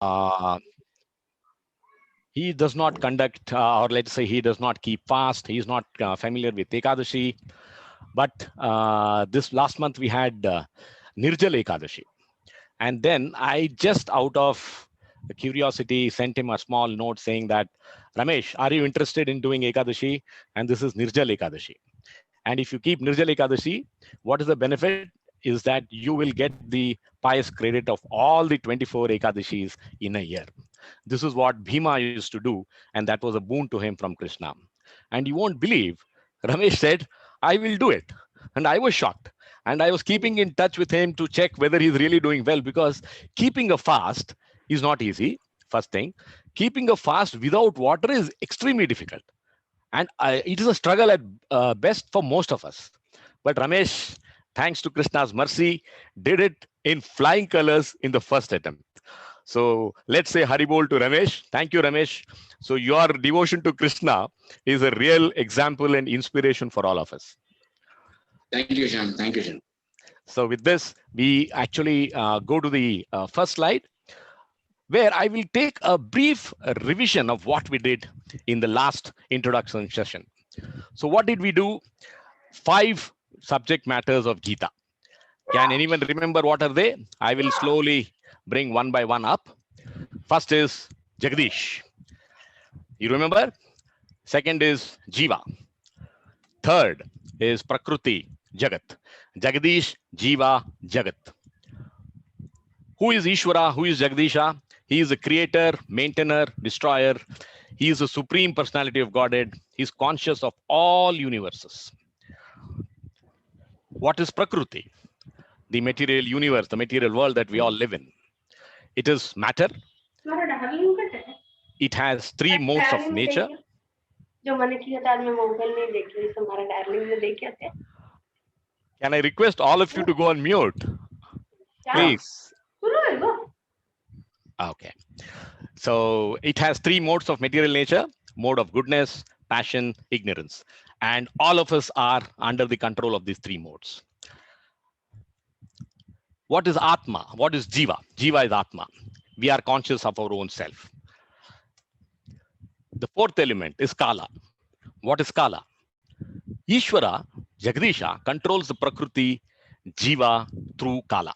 uh, he does not conduct, or let's say he does not keep fast. He is not familiar with Ekadashi. But this last month we had Nirjal Ekadashi. And then I just out of curiosity sent him a small note saying that, Ramesh, are you interested in doing Ekadashi? And this is Nirjal Ekadashi. And if you keep Nirjal Ekadashi, what is the benefit? Is that you will get the pious credit of all the 24 Ekadashis in a year. This is what Bhima used to do, and that was a boon to him from Krishna. And you won't believe, Ramesh said, I will do it. And I was shocked. And I was keeping in touch with him to check whether he's really doing well, because keeping a fast is not easy. First thing, keeping a fast without water is extremely difficult. And it is a struggle at best for most of us. But Ramesh, thanks to Krishna's mercy, did it in flying colors in the first attempt. So let's say Haribol to Ramesh. Thank you, Ramesh. So your devotion to Krishna is a real example and inspiration for all of us. Thank you, Shyam. Thank you, Shyam. So with this, we actually go to the first slide, where I will take a brief revision of what we did in the last introduction session. So what did we do? 5 subject matters of Gita. Can anyone remember what are they? I will slowly bring one by one up. First is Jagdish. You remember? Second is Jiva. Third is Prakruti, Jagat. Jagdish, Jiva, Jagat. Who is Ishvara? Who is Jagdisha? He is a creator, maintainer, destroyer. He is the supreme personality of Godhead. He is conscious of all universes. What is Prakruti? The material universe, the material world that we all live in. It is matter. It has 3 modes of nature. Can I request all of you to go on mute? Please. Okay. So it has 3 modes of material nature: mode of goodness, passion, ignorance. And all of us are under the control of these 3 modes. What is Atma? What is Jiva? Jiva is Atma. We are conscious of our own self. The 4th element is Kala. What is Kala? Ishvara, Jagdisha, controls the Prakriti, Jiva through Kala.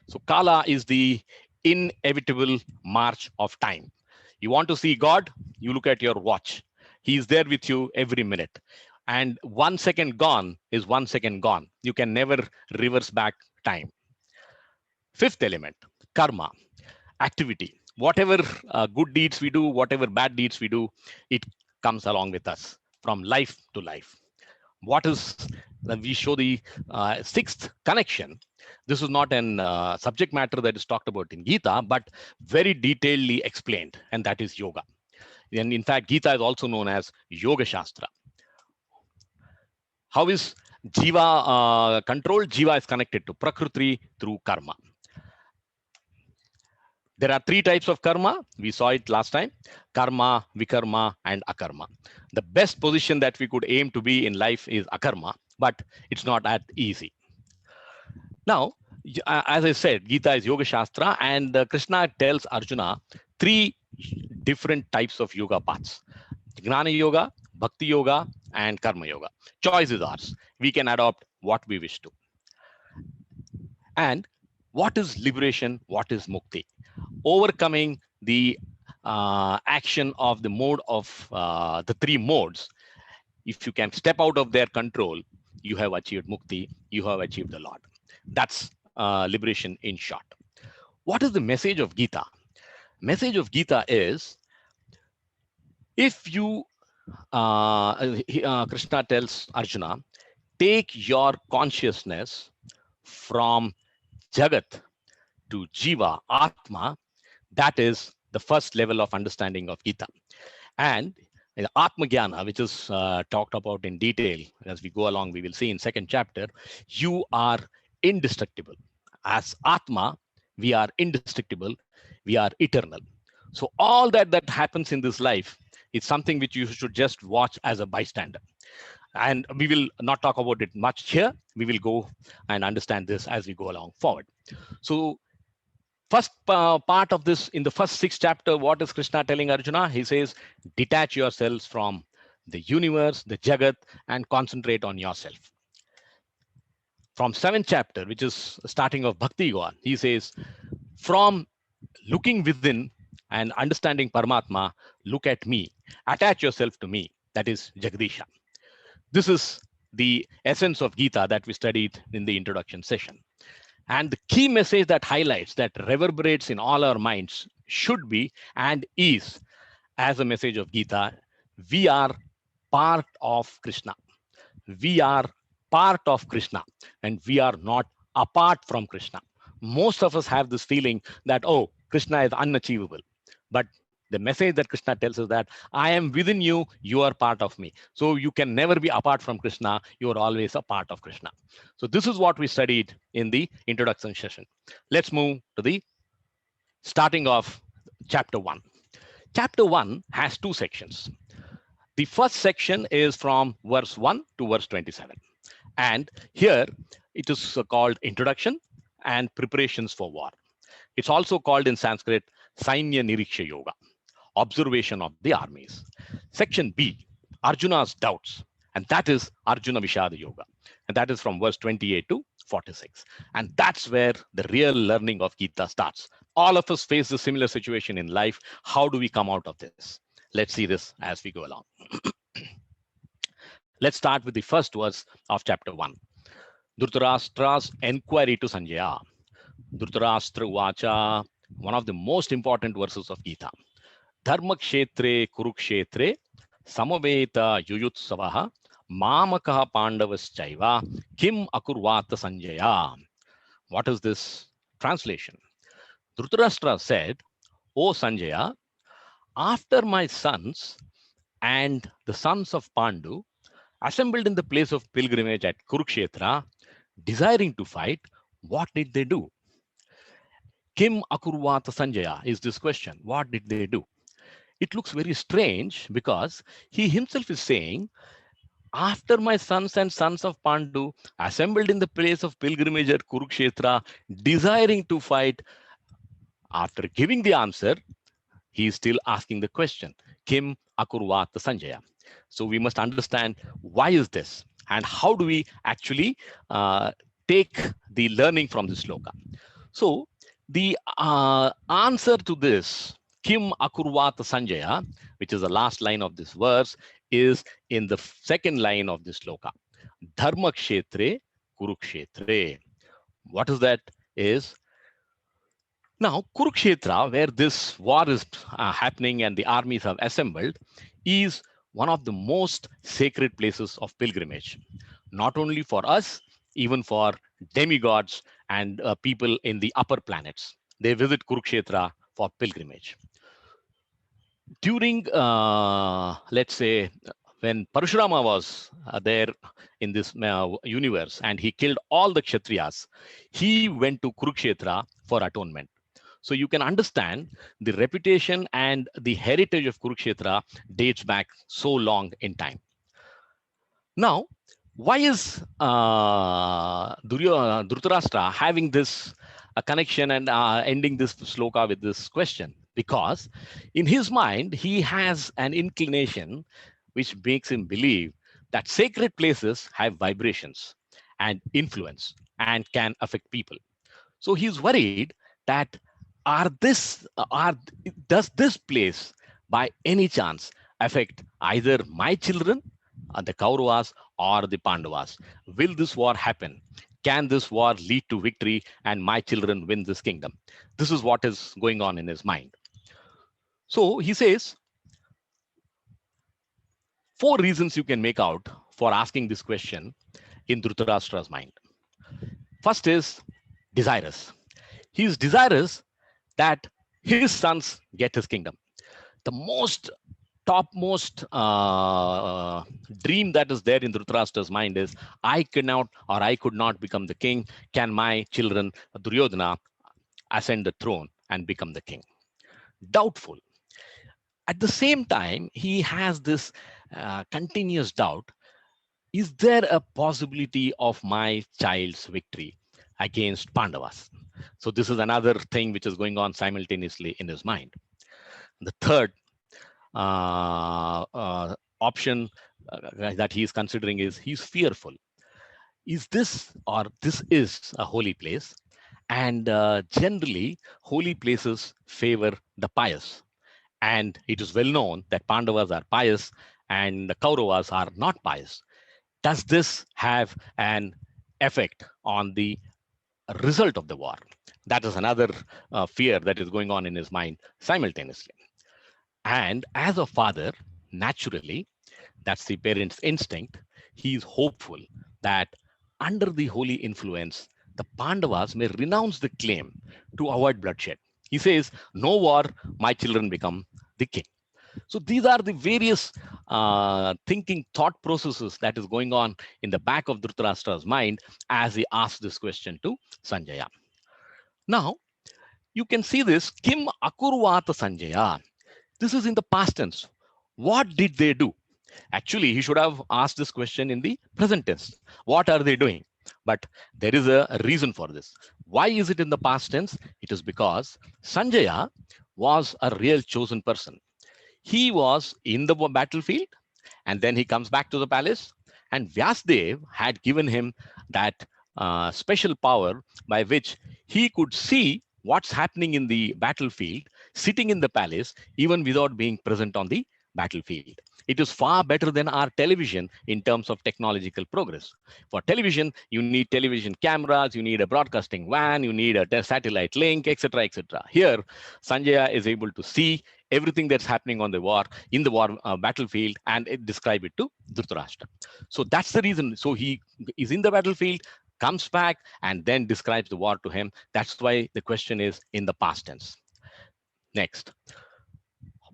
So Kala is the inevitable march of time. You want to see God? You look at your watch. He is there with you every minute. And 1 second gone is 1 second gone. You can never reverse back time. 5th element, karma, activity. Whatever good deeds we do, whatever bad deeds we do, it comes along with us from life to life. What is, we show the 6th connection. This is not an subject matter that is talked about in Gita, but very detailedly explained, and that is yoga. And in fact, Gita is also known as Yoga Shastra. How is Jiva controlled? Jiva is connected to Prakriti through karma. There are 3 types of karma. We saw it last time: karma, vikarma, and akarma. The best position that we could aim to be in life is akarma, but it's not that easy. Now, as I said, Gita is Yoga Shastra, and Krishna tells Arjuna 3 different types of yoga paths: Gnana Yoga, Bhakti Yoga, and Karma Yoga. Choice is ours. We can adopt what we wish to. And what is liberation? What is mukti? Overcoming the action of the mode of the 3 modes. If you can step out of their control, you have achieved mukti, you have achieved the Lord. That's liberation in short. What is the message of Gita? Message of Gita is, if you, Krishna tells Arjuna, take your consciousness from Jagat to Jiva, Atma. That is the first level of understanding of Gita. And Atma Jnana, which is talked about in detail as we go along, we will see in 2nd chapter, you are indestructible. As Atma, we are indestructible, we are eternal. So all that happens in this life is something which you should just watch as a bystander. And we will not talk about it much here. We will go and understand this as we go along forward. So first part of this, in the first 6 chapter, what is Krishna telling Arjuna? He says, detach yourselves from the universe, the Jagat, and concentrate on yourself. From 7th chapter, which is starting of Bhakti Yoga, he says, from looking within and understanding Paramatma, look at me, attach yourself to me, that is Jagadisha. This is the essence of Gita that we studied in the introduction session. And the key message that highlights, that reverberates in all our minds, should be and is, as a message of Gita, we are part of Krishna. We are part of Krishna, and we are not apart from Krishna. Most of us have this feeling that, oh, Krishna is unachievable. But the message that Krishna tells us that I am within you, you are part of me. So you can never be apart from Krishna. You are always a part of Krishna. So this is what we studied in the introduction session. Let's move to the starting of chapter 1. Chapter 1 has 2 sections. The first section is from verse 1 to verse 27. And here it is called introduction and preparations for war. It's also called in Sanskrit Sainya Niriksha Yoga, observation of the armies. Section B, Arjuna's doubts, and that is Arjuna Vishada Yoga, and that is from verse 28 to 46. And that's where the real learning of Gita starts. All of us face a similar situation in life. How do we come out of this? Let's see this as we go along. Let's start with the first verse of chapter 1. Dhritarashtra's inquiry to Sanjaya. Dhritarashtra Vacha, one of the most important verses of Gita. Dharma kshetre kurukshetre samaveta yuyutsavaha mamakaha pandavaschaiva kim akurvata Sanjaya. What is this translation? Dhritarashtra said, O Sanjaya, after my sons and the sons of Pandu assembled in the place of pilgrimage at Kurukshetra, desiring to fight, what did they do? Kim akurvata Sanjaya is this question. What did they do? It looks very strange because he himself is saying, after my sons and sons of Pandu assembled in the place of pilgrimage at Kurukshetra, desiring to fight, after giving the answer, he is still asking the question, Kim akurvata Sanjaya. So we must understand why is this and how do we actually take the learning from this sloka. So the answer to this, Kim akurvata Sanjaya, which is the last line of this verse, is in the second line of this sloka. Dharma kshetre kurukshetre. What is that? Is now Kurukshetra, where this war is happening and the armies have assembled, is one of the most sacred places of pilgrimage, not only for us, even for demigods and people in the upper planets. They visit Kurukshetra for pilgrimage. During, let's say, when Parashurama was there in this universe and he killed all the Kshatriyas, he went to Kurukshetra for atonement. So you can understand the reputation and the heritage of Kurukshetra dates back so long in time. Now, why is Dhritarashtra having this connection and ending this sloka with this question? Because in his mind, he has an inclination which makes him believe that sacred places have vibrations and influence and can affect people. So he's worried that does this place by any chance affect either my children, the Kauravas, or the Pandavas? Will this war happen? Can this war lead to victory and my children win this kingdom? This is what is going on in his mind. So he says, 4 reasons you can make out for asking this question in Dhritarashtra's mind. First is desirous. He is desirous that his sons get his kingdom. The topmost dream that is there in Dhritarashtra's mind is, I could not become the king. Can my children, Duryodhana, ascend the throne and become the king? Doubtful. At the same time, he has this continuous doubt. Is there a possibility of my child's victory against Pandavas? So this is another thing which is going on simultaneously in his mind. The third option that he is considering is he's fearful. Is this, or this is a holy place? And generally, holy places favor the pious. And it is well known that Pandavas are pious and the Kauravas are not pious. Does this have an effect on the result of the war? That is another fear that is going on in his mind simultaneously. And as a father, naturally, that's the parent's instinct, he is hopeful that under the holy influence, the Pandavas may renounce the claim to avoid bloodshed. He says, no war, my children become the king. So these are the various thinking thought processes that is going on in the back of Dhritarashtra's mind as he asks this question to Sanjaya. Now, you can see this, Kim Akurvata Sanjaya. This is in the past tense. What did they do? Actually, he should have asked this question in the present tense. What are they doing? But there is a reason for this. Why is it in the past tense? It is because Sanjaya was a real chosen person. He was in the battlefield, and then he comes back to the palace, and Vyasdev had given him that special power by which he could see what's happening in the battlefield, sitting in the palace, even without being present on the battlefield. It is far better than our television in terms of technological progress. For television, you need television cameras, you need a broadcasting van, you need a satellite link, etc., etc. Here, Sanjaya is able to see everything that's happening on the war, in the war battlefield, and describe it to Dhritarashtra. So that's the reason. So he is in the battlefield, comes back, and then describes the war to him. That's why the question is in the past tense. Next.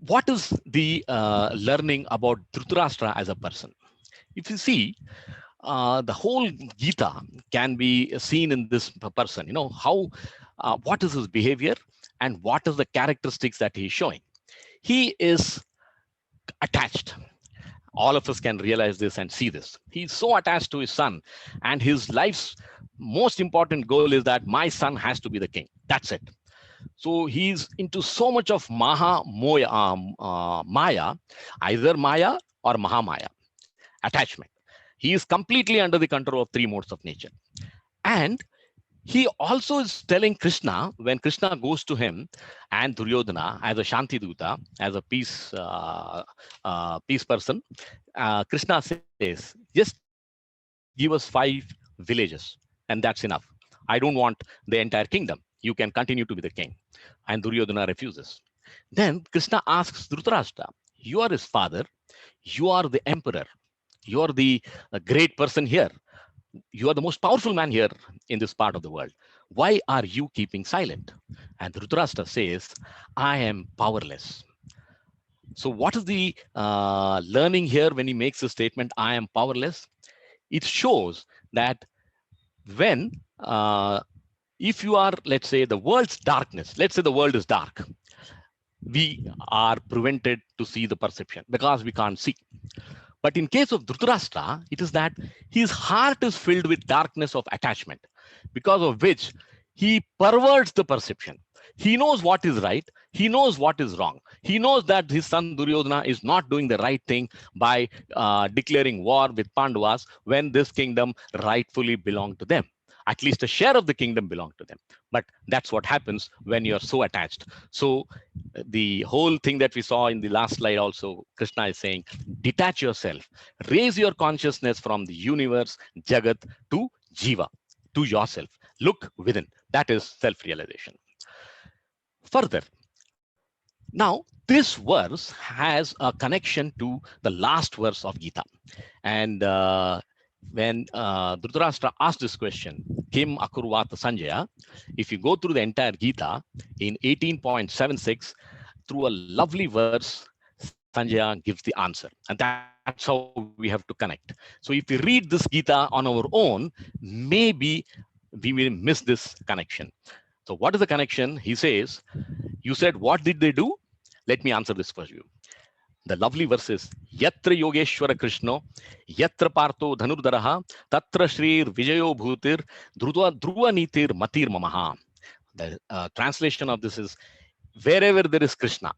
What is the learning about Dhritarashtra as a person? If you see, the whole Gita can be seen in this person. You know, how, what is his behavior and what is the characteristics that he's showing. He is attached. All of us can realize this and see this. He's so attached to his son, and his life's most important goal is that my son has to be the king. That's it. So he's into so much of Maya, either Maya or Mahamaya, attachment. He is completely under the control of three modes of nature. And he also is telling Krishna, when Krishna goes to him and Duryodhana as a Shantiduta, as a peace person, Krishna says, just give us 5 villages and that's enough. I don't want the entire kingdom. You can continue to be the king. And Duryodhana refuses. Then Krishna asks Dhritarashtra, you are his father, you are the emperor, you are the great person here. You are the most powerful man here in this part of the world. Why are you keeping silent? And Dhritarashtra says, I am powerless. So what is the learning here when he makes the statement, I am powerless? It shows that when, if you are, let's say, the world's darkness, let's say the world is dark, we are prevented to see the perception because we can't see. But in case of Dhritarashtra, it is that his heart is filled with darkness of attachment, because of which he perverts the perception. He knows what is right. He knows what is wrong. He knows that his son Duryodhana is not doing the right thing by declaring war with Pandavas when this kingdom rightfully belonged to them. At least a share of the kingdom belonged to them. But that's what happens when you're so attached. So the whole thing that we saw in the last slide also, Krishna is saying, detach yourself, raise your consciousness from the universe, Jagat, to Jiva, to yourself. Look within. That is self-realization. Further, now this verse has a connection to the last verse of Gita. And when Dhritarashtra asked this question, Kim Akurvata Sanjaya, if you go through the entire Gita in 18.76, through a lovely verse, Sanjaya gives the answer. And that's how we have to connect. So if we read this Gita on our own, maybe we will miss this connection. So what is the connection? He says, you said, what did they do? Let me answer this for you. The lovely verses, Yatra Yogeshwara Krishna, Yatra Partho Dhanurdaraha, Tatra Shrir Vijayo Bhutir, Dhruva Nitir Matir Mamaha. The translation of this is, wherever there is Krishna,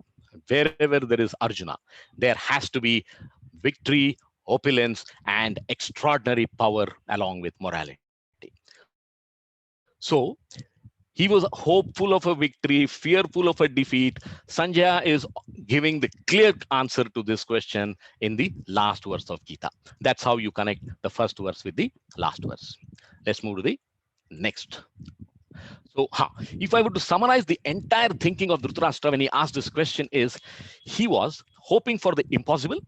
wherever there is Arjuna, there has to be victory, opulence, and extraordinary power along with morality. So he was hopeful of a victory, fearful of a defeat. Sanjaya is giving the clear answer to this question in the last verse of Gita. That's how you connect the first verse with the last verse. Let's move to the next. So, if I were to summarize the entire thinking of Dhritarashtra when he asked this question is, he was hoping for the impossible.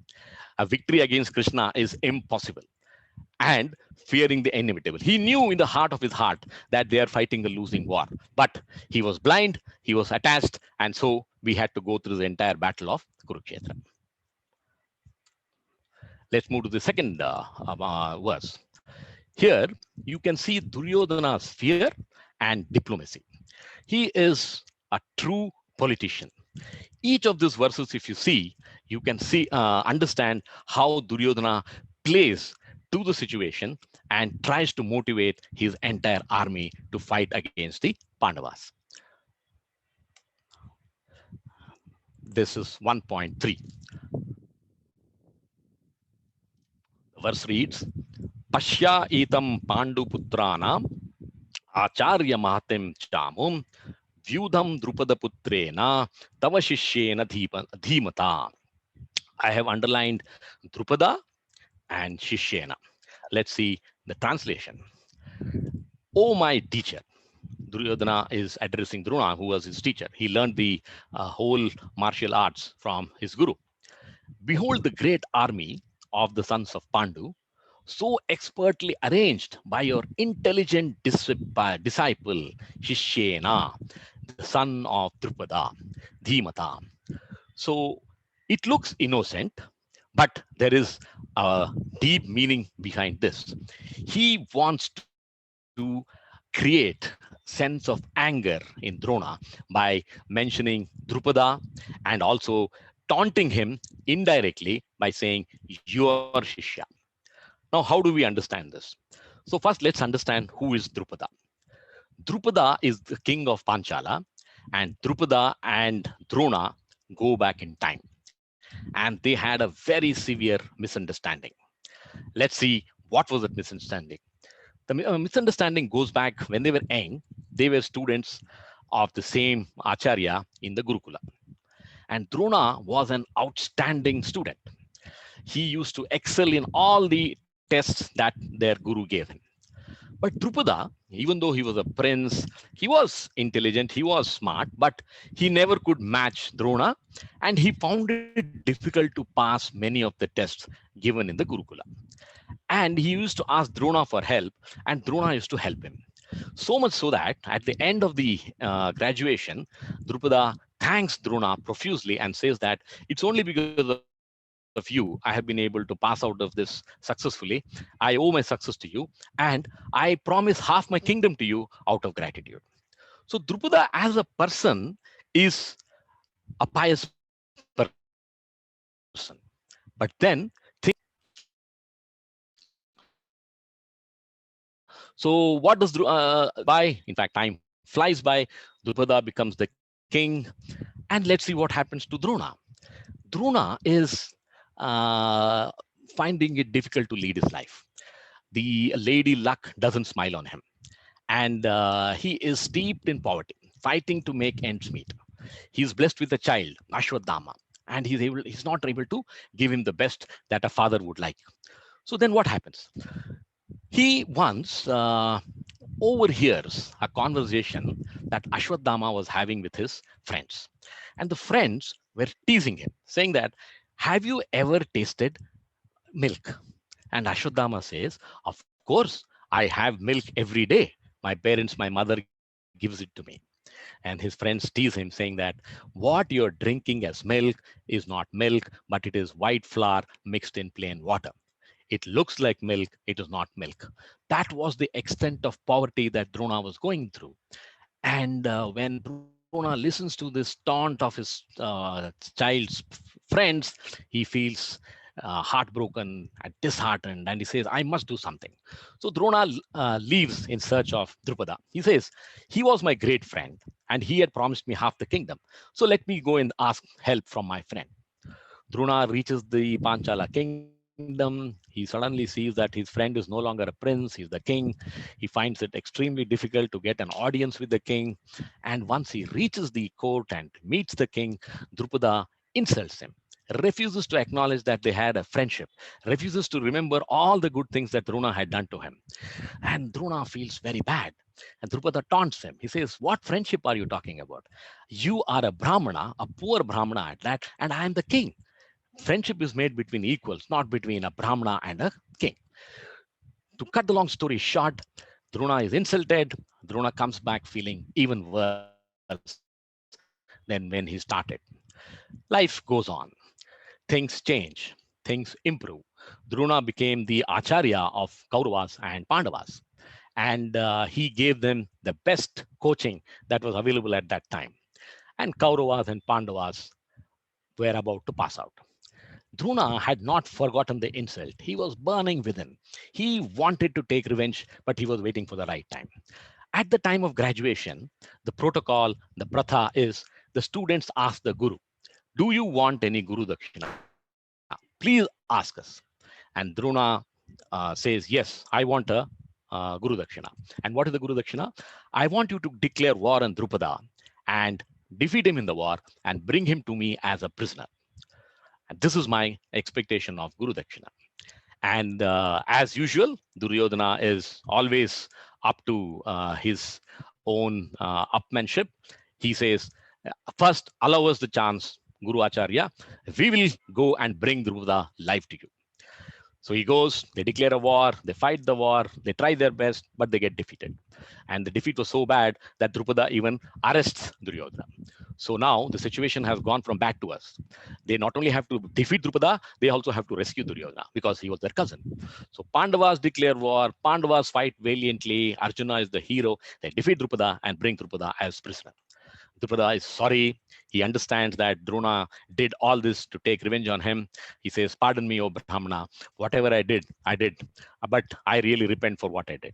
A victory against Krishna is impossible. And fearing the inevitable. He knew in the heart of his heart that they are fighting a losing war. But he was blind, he was attached, and so we had to go through the entire battle of Kurukshetra. Let's move to the second verse. Here, you can see Duryodhana's fear and diplomacy. He is a true politician. Each of these verses, if you see, you can see, understand how Duryodhana plays to the situation and tries to motivate his entire army to fight against the Pandavas. This is 1.3. The verse reads, Pashya etam Pandu putranam Acharya Mahatim Chamum Vyudham Drupada Putrena Tava Shishyena Dhimata. I have underlined Drupada and Shishyena. Let's see the translation. Oh, my teacher. Duryodhana is addressing Drona, who was his teacher. He learned the whole martial arts from his guru. Behold the great army of the sons of Pandu, so expertly arranged by your intelligent disciple, Shishyena, the son of Drupada, Dhimata. So it looks innocent, but there is a deep meaning behind this. He wants to create sense of anger in Drona by mentioning Drupada and also taunting him indirectly by saying, "Your Shishya." Now, how do we understand this? So first, let's understand who is Drupada. Drupada is the king of Panchala, and Drupada and Drona go back in time. And they had a very severe misunderstanding. Let's see what was that misunderstanding. The misunderstanding goes back when they were young. They were students of the same Acharya in the Gurukula. And Drona was an outstanding student. He used to excel in all the tests that their guru gave him. But Drupada, even though he was a prince, he was intelligent, he was smart, but he never could match Drona, and he found it difficult to pass many of the tests given in the Gurukula. And he used to ask Drona for help, and Drona used to help him. So much so that at the end of the graduation, Drupada thanks Drona profusely and says that it's only because of you I have been able to pass out of this successfully. I owe my success to you, and I promise half my kingdom to you out of gratitude. So Drupada as a person is a pious person, but then things so what does by in fact time flies by. Drupada becomes the king, and let's see what happens to Drona. Drona is finding it difficult to lead his life. The lady luck doesn't smile on him, and he is steeped in poverty, fighting to make ends meet. He's blessed with a child, Ashwadama, and he's not able to give him the best that a father would like. So then what happens? He once overhears a conversation that Ashwadama was having with his friends. And the friends were teasing him, saying that, have you ever tasted milk? And Ashwadama says, of course, I have milk every day. My mother gives it to me. And his friends tease him, saying that what you're drinking as milk is not milk, but it is white flour mixed in plain water. It looks like milk, it is not milk. That was the extent of poverty that Drona was going through. And when Drona listens to this taunt of his child's friends, he feels heartbroken and disheartened, and he says, I must do something. So Drona leaves in search of Drupada. He says, he was my great friend and he had promised me half the kingdom. So let me go and ask help from my friend. Drona reaches the Panchala kingdom. He suddenly sees that his friend is no longer a prince, he's the king. He finds it extremely difficult to get an audience with the king. And once he reaches the court and meets the king, Drupada insults him, refuses to acknowledge that they had a friendship, refuses to remember all the good things that Drona had done to him. And Drona feels very bad. And Drupada taunts him. He says, what friendship are you talking about? You are a Brahmana, a poor Brahmana at that, and I am the king. Friendship is made between equals, not between a Brahmana and a king. To cut the long story short, Drona is insulted. Drona comes back feeling even worse than when he started. Life goes on. Things change. Things improve. Drona became the Acharya of Kauravas and Pandavas. And he gave them the best coaching that was available at that time. And Kauravas and Pandavas were about to pass out. Drona had not forgotten the insult. He was burning within. He wanted to take revenge, but he was waiting for the right time. At the time of graduation, the protocol, the pratha is the students ask the guru, do you want any Guru Dakshina? Please ask us. And Drona says, yes, I want a Guru Dakshina. And what is the Guru Dakshina? I want you to declare war on Drupada and defeat him in the war and bring him to me as a prisoner. And this is my expectation of Guru Dakshina. And as usual, Duryodhana is always up to his own upmanship. He says, first, allow us the chance, Guru Acharya. We will go and bring Drupada live to you. So he goes, they declare a war, they fight the war, they try their best, but they get defeated. And the defeat was so bad that Drupada even arrests Duryodhana. So now the situation has gone from bad to worse. They not only have to defeat Drupada, they also have to rescue Duryodhana because he was their cousin. So Pandavas declare war, Pandavas fight valiantly, Arjuna is the hero, they defeat Drupada and bring Drupada as prisoner. Drupada is sorry. He understands that Drona did all this to take revenge on him. He says, pardon me, O Brahmana, whatever I did, but I really repent for what I did.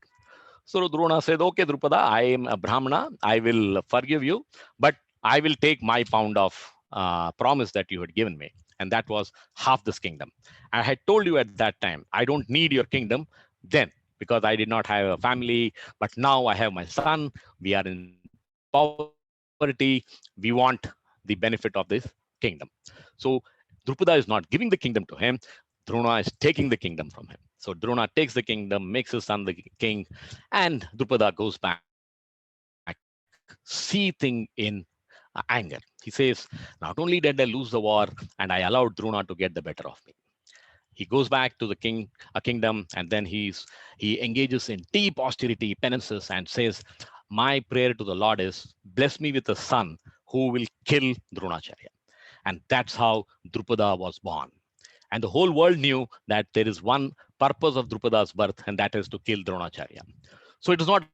So Drona said, okay, Drupada, I am a Brahmana. I will forgive you, but I will take my pound of promise that you had given me. And that was half this kingdom. I had told you at that time, I don't need your kingdom then because I did not have a family, but now I have my son. We are in poverty. We want the benefit of this kingdom. So Drupada is not giving the kingdom to him. Drona is taking the kingdom from him. So Drona takes the kingdom, makes his son the king, and Drupada goes back seething in anger. He says, not only did I lose the war and I allowed Drona to get the better of me. He goes back to the kingdom, and then he engages in deep austerity, penances, and says, my prayer to the Lord is, bless me with a son who will kill Dronacharya. And that's how Drupada was born. And the whole world knew that there is one purpose of Drupada's birth, and that is to kill Dronacharya. So it is not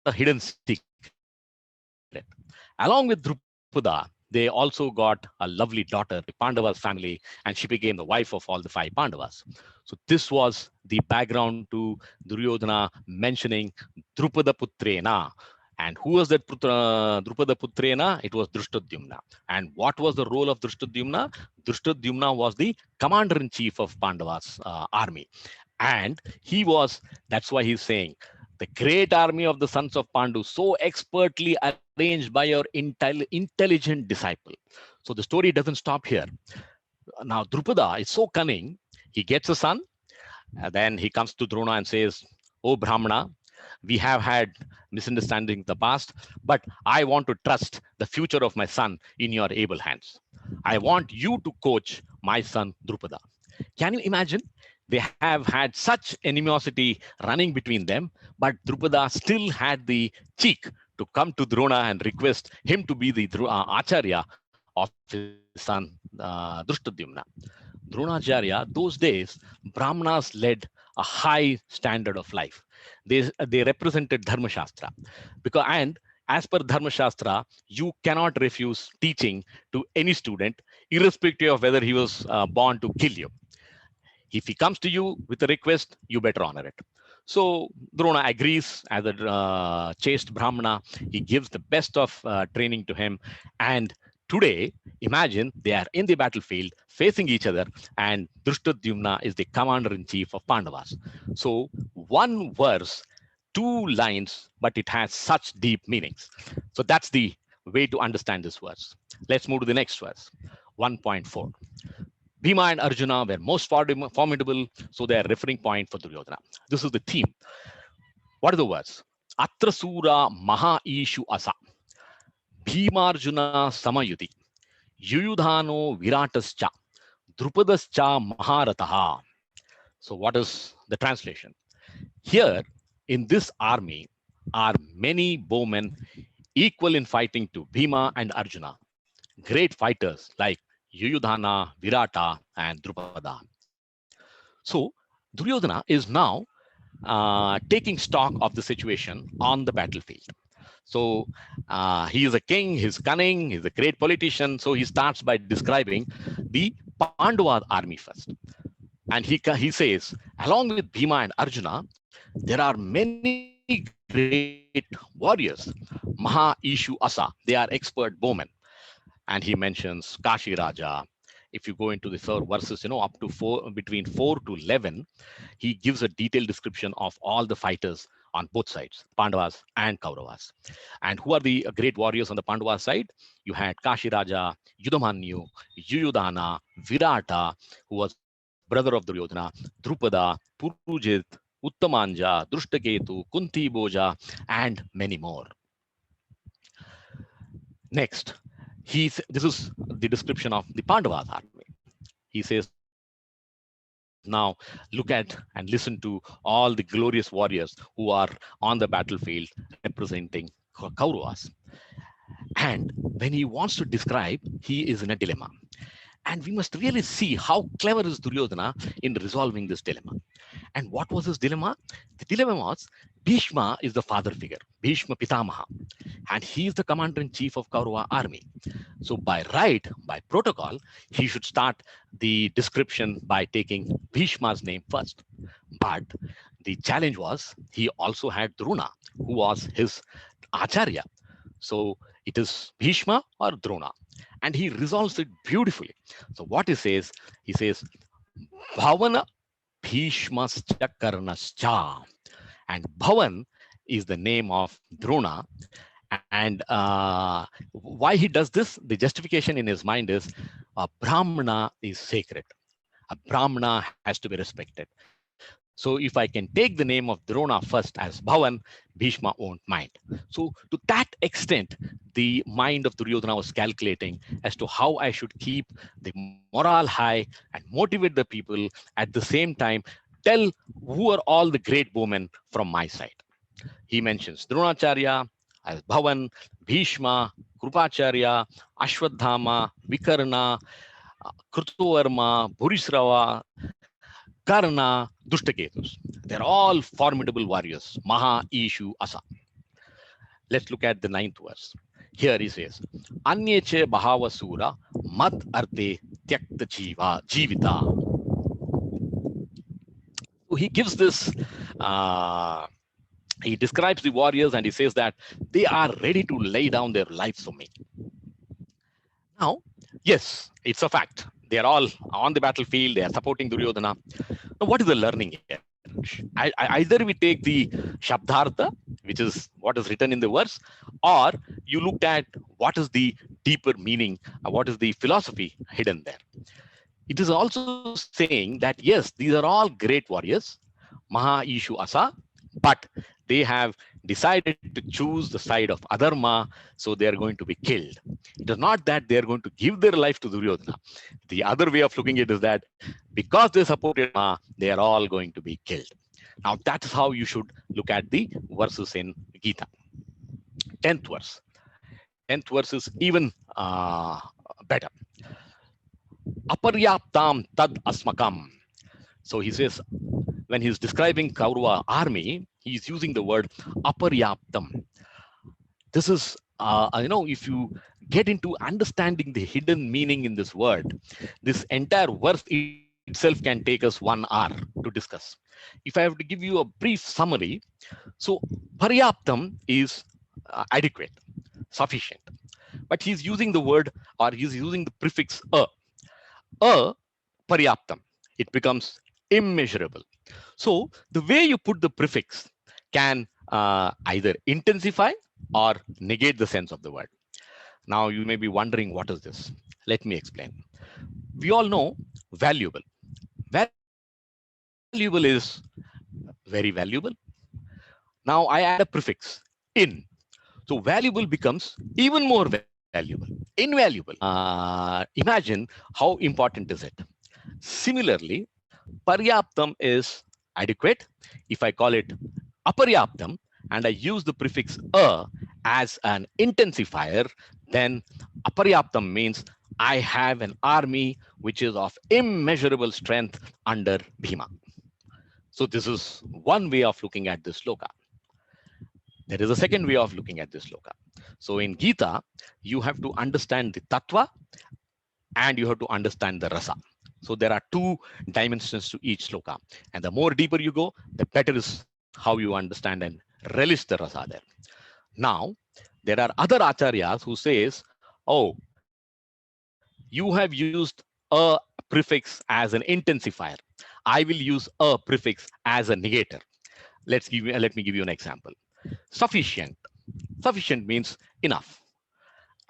a hidden secret. Along with Drupada, they also got a lovely daughter, Pandava's family, and she became the wife of all the 5 Pandavas. So this was the background to Duryodhana mentioning Drupada Putrena. And who was that Drupada Putrena? It was Drishtadyumna. And what was the role of Drishtadyumna? Drishtadyumna was the commander-in-chief of Pandava's army. And he was, that's why he's saying, the great army of the sons of Pandu, so expertly arranged by your intelligent disciple. So the story doesn't stop here. Now Drupada is so cunning, he gets a son, and then he comes to Drona and says, oh Brahmana, we have had misunderstandings in the past, but I want to trust the future of my son in your able hands. I want you to coach my son Drupada. Can you imagine? They have had such animosity running between them, but Drupada still had the cheek to come to Drona and request him to be the Acharya of his son Drishtadyumna. Dronacharya, those days, Brahmanas led a high standard of life. They represented Dharma Shastra. And As per Dharma Shastra, you cannot refuse teaching to any student, irrespective of whether he was born to kill you. If he comes to you with a request, you better honor it. So Drona agrees as a chaste Brahmana. He gives the best of training to him. And today, imagine they are in the battlefield facing each other, and Drishtadyumna is the commander-in-chief of Pandavas. So one verse, two lines, but it has such deep meanings. So that's the way to understand this verse. Let's move to the next verse, 1.4. Bhima and Arjuna were most formidable, so they are referring point for Duryodhana. This is the theme. What are the words? Atrasura Maha Ishu Asa, Bhimarjuna Samayuti, Yuyudhano Viratascha, Drupadascha Maharataha. So what is the translation? Here in this army are many bowmen equal in fighting to Bhima and Arjuna, great fighters like Yuyudhana, Virata, and Drupada. So Duryodhana is now taking stock of the situation on the battlefield. So he is a king, he's cunning, he's a great politician. So he starts by describing the Pandava army first. And he says, along with Bhima and Arjuna, there are many great warriors. Maha Ishu Asa, they are expert bowmen. And he mentions Kashi Raja. If you go into the verses, up to between 4 to 11, he gives a detailed description of all the fighters on both sides, Pandavas and Kauravas. And who are the great warriors on the Pandava side? You had Kashi Raja, Yudhamanyu, Yuyudhana, Virata, who was brother of Duryodhana, Drupada, Purujit, Uttamanja, Drushtaketu, Kunti Boja, and many more. Next, this is the description of the Pandavas army. He says, now look at and listen to all the glorious warriors who are on the battlefield representing Kauravas. And when he wants to describe, he is in a dilemma. And we must really see how clever is Duryodhana in resolving this dilemma. And what was his dilemma? The dilemma was Bhishma is the father figure, Bhishma Pitamaha, and he is the commander-in-chief of Kaurava army. So by right, by protocol, he should start the description by taking Bhishma's name first. But the challenge was he also had Drona, who was his Acharya. So it is Bhishma or Drona. And he resolves it beautifully. So what he says, Bhavana Bhishmascha Karnascha. And Bhavan is the name of Drona. And why he does this, the justification in his mind is a Brahmana is sacred. A Brahmana has to be respected. So if I can take the name of Drona first as Bhavan, Bhishma won't mind. So to that extent, the mind of Duryodhana was calculating as to how I should keep the morale high and motivate the people, at the same time tell who are all the great bowmen from my side. He mentions Dronacharya as Bhavan, Bhishma, Krupacharya, Ashwadhama, Vikarna, Krutovarma, Bhurisrava, Karna, Dushtaketus. They're all formidable warriors. Maha Ishu Asa. Let's look at the 9th verse. Here he says, Anyeche Bhavasura Mat Arte Tyakta Jivita. So he gives this, he describes the warriors and he says that they are ready to lay down their lives for me. Now, yes, it's a fact. They are all on the battlefield. They are supporting Duryodhana. Now, what is the learning here? Either we take the Shabdartha, which is what is written in the verse, or you looked at what is the deeper meaning, what is the philosophy hidden there. It is also saying that, yes, these are all great warriors, Maha Ishu Asa, but they have decided to choose the side of Adharma, so they are going to be killed. It is not that they are going to give their life to Duryodhana. The other way of looking at it is that because they supported Adharma, they are all going to be killed. Now that is how you should look at the verses in Gita. 10th verse. 10th verse is even better. Aparyaptam tad asmakam. So he says, when he's describing Kaurava army, he's using the word aparyaptam. this is, if you get into understanding the hidden meaning in this word, this entire verse itself can take us 1 hour to discuss. If I have to give you a brief summary, so paryaptam is adequate, sufficient, but he's using the word, or he's using the prefix paryaptam. It becomes immeasurable. So the way you put the prefix can either intensify or negate the sense of the word. Now you may be wondering, what is this? Let me explain. We all know valuable. Valuable is very valuable. Now I add a prefix in. So valuable becomes even more valuable, invaluable. Imagine how important is it. Similarly, paryaptam is adequate. If I call it aparyaptam and I use the prefix as an intensifier, then aparyaptam means I have an army which is of immeasurable strength under Bhima. So this is one way of looking at this sloka. There is a second way of looking at this sloka. So in Gita, you have to understand the tattva and you have to understand the rasa. So there are 2 dimensions to each sloka. And the more deeper you go, the better is how you understand and relish the rasa there. Now, there are other acharyas who says, oh, you have used a prefix as an intensifier. I will use a prefix as a negator. Let me give you an example. Sufficient. Sufficient means enough.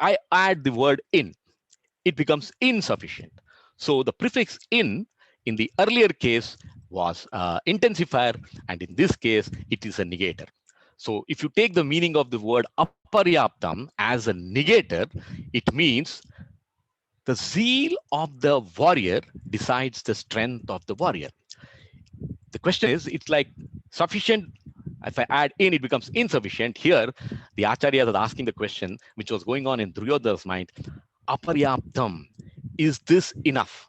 I add the word in. It becomes insufficient. So the prefix in the earlier case was intensifier, and in this case, it is a negator. So if you take the meaning of the word aparyaptam as a negator, it means the zeal of the warrior decides the strength of the warrior. The question is, it's like sufficient. If I add in, it becomes insufficient. Here, the acharyas are asking the question, which was going on in Duryodhana's mind, aparyaptam, is this enough?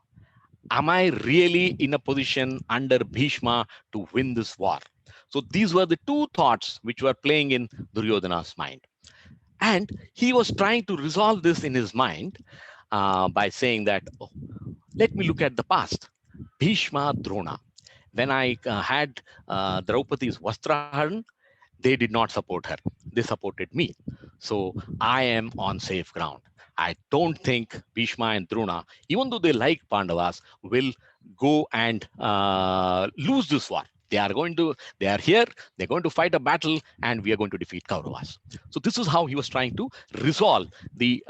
Am I really in a position under Bhishma to win this war? So these were the 2 thoughts which were playing in Duryodhana's mind. And he was trying to resolve this in his mind by saying that, oh, let me look at the past. Bhishma, Drona. When I had Draupadi's Vastraharan, they did not support her. They supported me. So I am on safe ground. I don't think Bhishma and Drona, even though they like Pandavas, will go and lose this war. They are here, they're going to fight a battle, and we are going to defeat Kauravas. So this is how he was trying to resolve the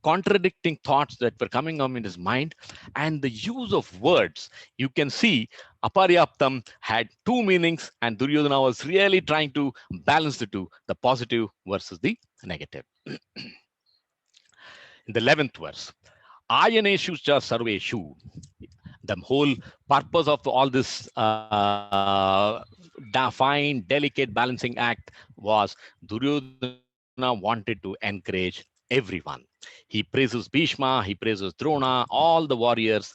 contradicting thoughts that were coming up in his mind, and the use of words. You can see aparyaptam had 2 meanings, and Duryodhana was really trying to balance the 2, the positive versus the negative. In the 11th verse, Ayaneshu cha sarveshu. The whole purpose of all this fine, delicate balancing act was Duryodhana wanted to encourage everyone. He praises Bhishma, he praises Drona, all the warriors,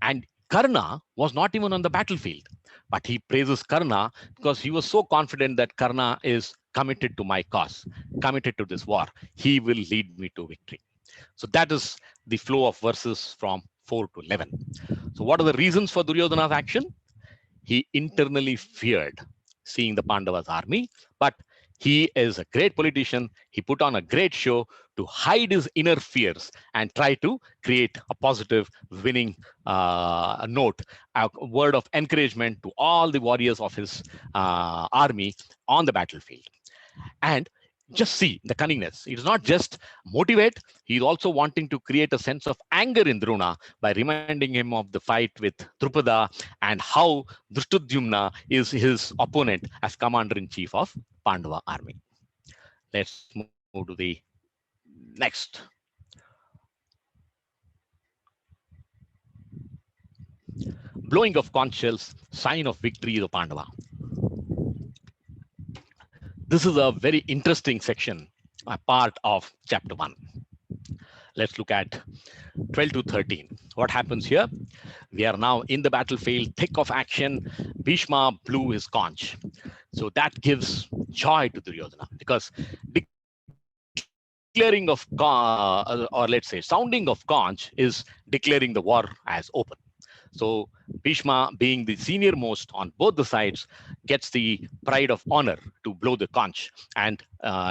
and Karna was not even on the battlefield, but he praises Karna because he was so confident that Karna is committed to my cause, committed to this war. He will lead me to victory. So that is the flow of verses from 4 to 11. So what are the reasons for Duryodhana's action? He internally feared seeing the Pandavas' army, but he is a great politician. He put on a great show to hide his inner fears and try to create a positive winning note, a word of encouragement to all the warriors of his army on the battlefield. And just see the cunningness. It is not just motivate. He's also wanting to create a sense of anger in Drona by reminding him of the fight with Drupada and how Drishtadyumna is his opponent as commander-in-chief of Pandava army. Let's move to the next. Blowing of conch shells, sign of victory of Pandava. This is a very interesting section, a part of chapter 1. Let's look at 12 to 13. What happens here? We are now in the battlefield, thick of action. Bhishma blew his conch. So that gives joy to Duryodhana because declaring of, or let's say sounding of conch is declaring the war as open. So Bhishma, being the senior most on both the sides, gets the pride of honor to blow the conch and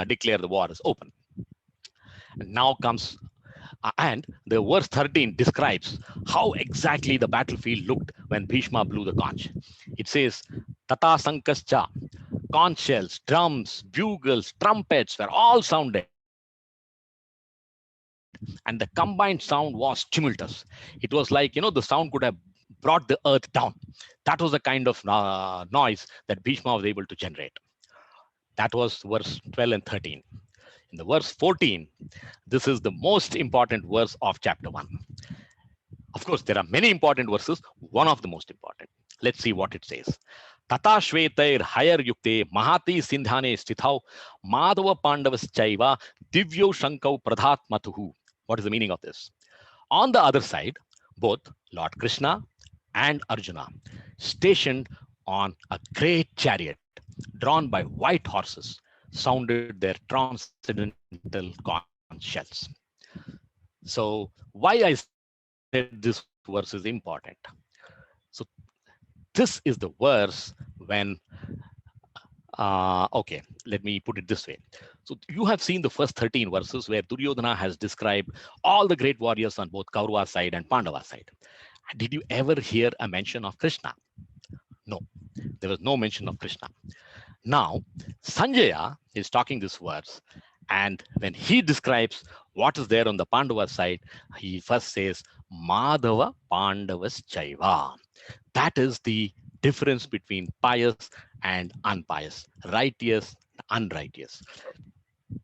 declare the war as open. And now comes, and the verse 13 describes how exactly the battlefield looked when Bhishma blew the conch. It says, Tata Sankascha, conch shells, drums, bugles, trumpets were all sounded, and the combined sound was tumultuous. It was like, the sound could have brought the earth down. That was the kind of noise that Bhishma was able to generate. That was verse 12 and 13. In the verse 14, this is the most important verse of chapter 1. Of course, there are many important verses, one of the most important. Let's see what it says. Tata Shvetair Hayar Yukte Mahati Sindhane Stithau Madhava Pandavas Chaiva Divyo Shankau Pradhat Matuhu. What is the meaning of this? On the other side, both Lord Krishna and Arjuna, stationed on a great chariot drawn by white horses, sounded their transcendental conch shells. So, why I said this verse is important? So, this is the verse when, okay, let me put it this way. So, you have seen the first 13 verses where Duryodhana has described all the great warriors on both Kaurava side and Pandava side. Did you ever hear a mention of Krishna? No, there was no mention of Krishna. Now, Sanjaya is talking this verse, and when he describes what is there on the Pandava side, he first says, Madhava Pandavas Chaiva. That is the difference between pious and unpious, righteous, unrighteous.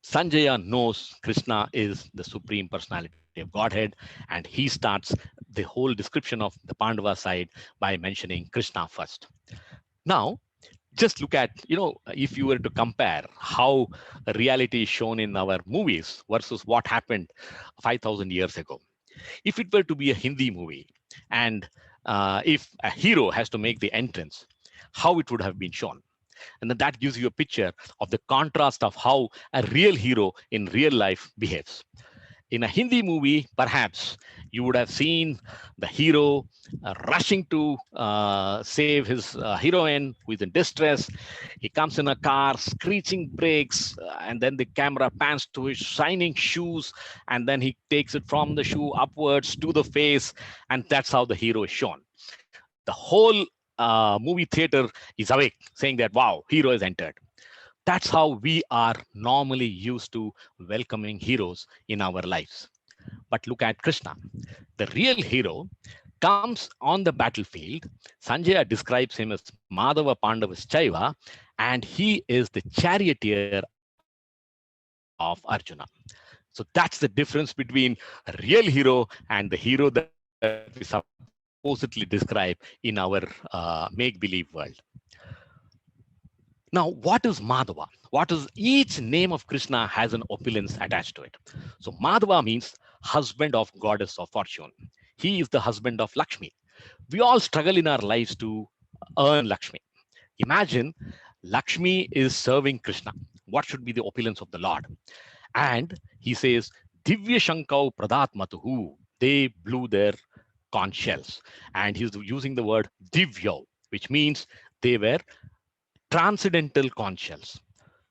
Sanjaya knows Krishna is the supreme personality of Godhead, and he starts the whole description of the Pandava side by mentioning Krishna first. Now, just look at, if you were to compare how reality is shown in our movies versus what happened 5,000 years ago. If it were to be a Hindi movie, and if a hero has to make the entrance, how it would have been shown. And then that gives you a picture of the contrast of how a real hero in real life behaves. In a Hindi movie, perhaps you would have seen the hero rushing to save his heroine who is in distress. He comes in a car, screeching brakes, and then the camera pans to his shining shoes, and then he takes it from the shoe upwards to the face, and that's how the hero is shown. The whole movie theater is awake, saying that, wow, hero has entered. That's how we are normally used to welcoming heroes in our lives. But look at Krishna. The real hero comes on the battlefield. Sanjaya describes him as Madhava Pandavas Chaiva, and he is the charioteer of Arjuna. So that's the difference between a real hero and the hero that we supposedly describe in our make-believe world. Now, what is Madhava? What is each name of Krishna has an opulence attached to it. So Madhava means husband of goddess of fortune. He is the husband of Lakshmi. We all struggle in our lives to earn Lakshmi. Imagine Lakshmi is serving Krishna. What should be the opulence of the Lord? And he says, Divya Shankau Pradat Matuhu. They blew their conch shells. And he's using the word Divya, which means they were transcendental conch shells.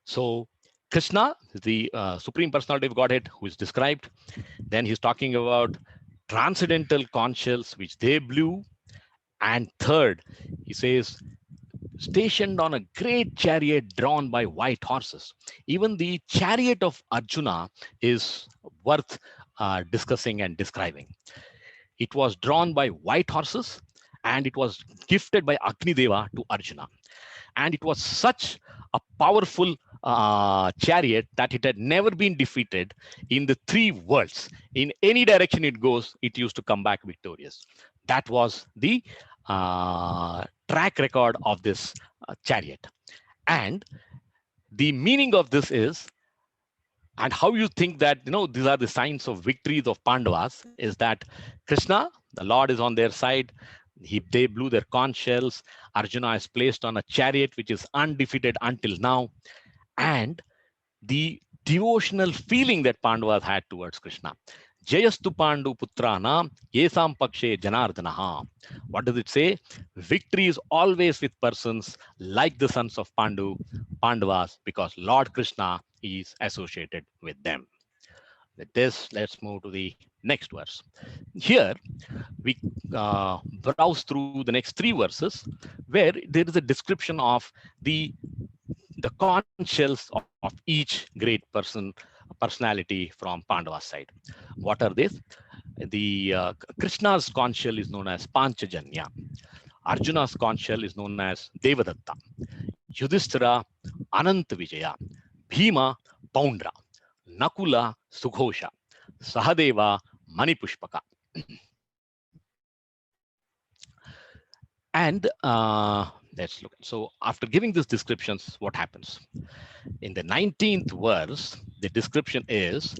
So Krishna, the supreme personality of Godhead, who is described. Then he's talking about transcendental conch shells, which they blew. And third, he says, stationed on a great chariot drawn by white horses. Even the chariot of Arjuna is worth discussing and describing. It was drawn by white horses, and it was gifted by Agni Deva to Arjuna. And it was such a powerful chariot that it had never been defeated in the three worlds. In any direction it goes, it used to come back victorious. That was the track record of this chariot. And the meaning of this is, and how you think that, these are the signs of victories of Pandavas, is that Krishna, the Lord, is on their side. They blew their conch shells. Arjuna is placed on a chariot which is undefeated until now. And the devotional feeling that Pandavas had towards Krishna. Jayastu Pandu Putranam Yesam Pakshe Janardanaha. What does it say? Victory is always with persons like the sons of Pandavas, because Lord Krishna is associated with them. With this, let's move to the next verse. Here, we browse through the next three verses where there is a description of the conch shells of each great personality from Pandava's side. What are these? Krishna's conch shell is known as Panchajanya. Arjuna's conch shell is known as Devadatta. Yudhishthira, Anant Vijaya. Bhima, Poundra. Nakula, Sughosha. Sahadeva, Manipushpaka. And let's look. So after giving these descriptions, what happens? In the 19th verse, the description is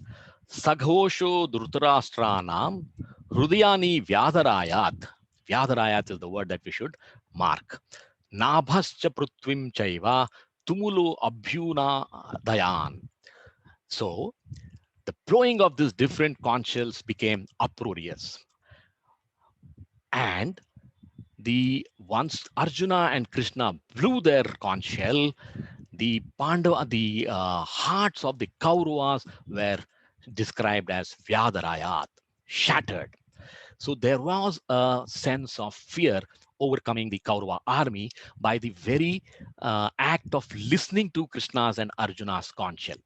Saghosho Dhritarashtranam Hrudayani Vyadharayat. Vyadharayat is the word that we should mark. Nabhascha Prutwim Chaiva Tumulo Abhyuna Dayan. So the blowing of these different conch shells became uproarious. And once Arjuna and Krishna blew their conch shell, the hearts of the Kauravas were described as Vyadharayat, shattered. So there was a sense of fear overcoming the Kaurava army by the very act of listening to Krishna's and Arjuna's conch shell.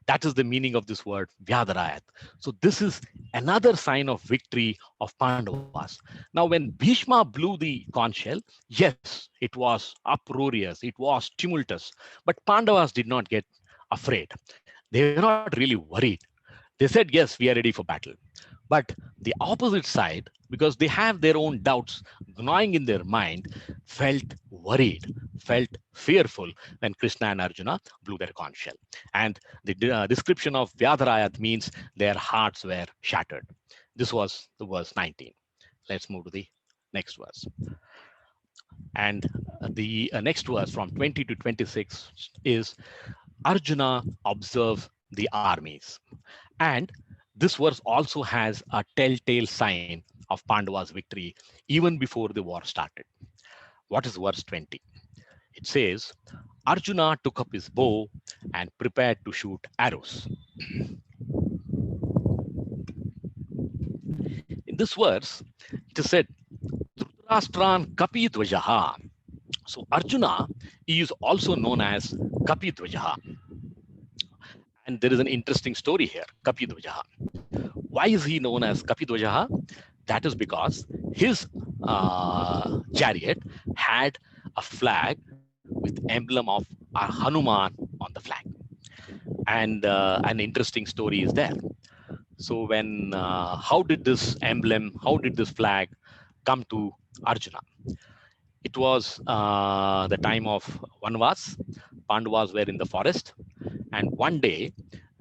That is the meaning of this word, Vyadharayat. So this is another sign of victory of Pandavas. Now, when Bhishma blew the conch shell, yes, it was uproarious, it was tumultuous, but Pandavas did not get afraid. They were not really worried. They said, yes, we are ready for battle. But the opposite side, because they have their own doubts gnawing in their mind, felt worried, felt fearful when Krishna and Arjuna blew their conch shell. And the description of Vyadharayat means their hearts were shattered. This was the verse 19. Let's move to the next verse. And the next verse from 20 to 26 is Arjuna observe the armies. And this verse also has a telltale sign of Pandava's victory even before the war started. What is verse 20? It says, Arjuna took up his bow and prepared to shoot arrows. In this verse, it is said, Dhritarashtran Kapidvajaha. So Arjuna is also known as Kapidvajaha. And there is an interesting story here, Kapidvajaha. Why is he known as Kapidvajaha? That is because his chariot had a flag with emblem of Hanuman on the flag. And an interesting story is there. So how did this flag come to Arjuna? It was the time of Vanvas. Pandavas were in the forest. And one day,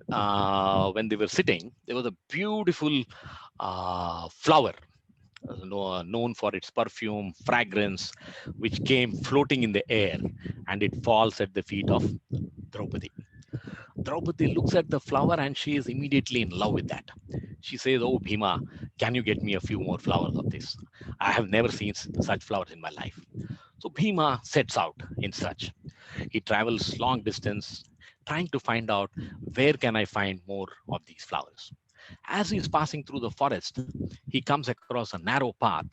when they were sitting, there was a beautiful flower known for its perfume, fragrance, which came floating in the air, and it falls at the feet of Draupadi. Draupadi looks at the flower and she is immediately in love with that. She says, oh, Bhima, can you get me a few more flowers of this? I have never seen such flowers in my life. So Bhima sets out in search. He travels long distance, trying to find out where can I find more of these flowers. As he's passing through the forest, he comes across a narrow path,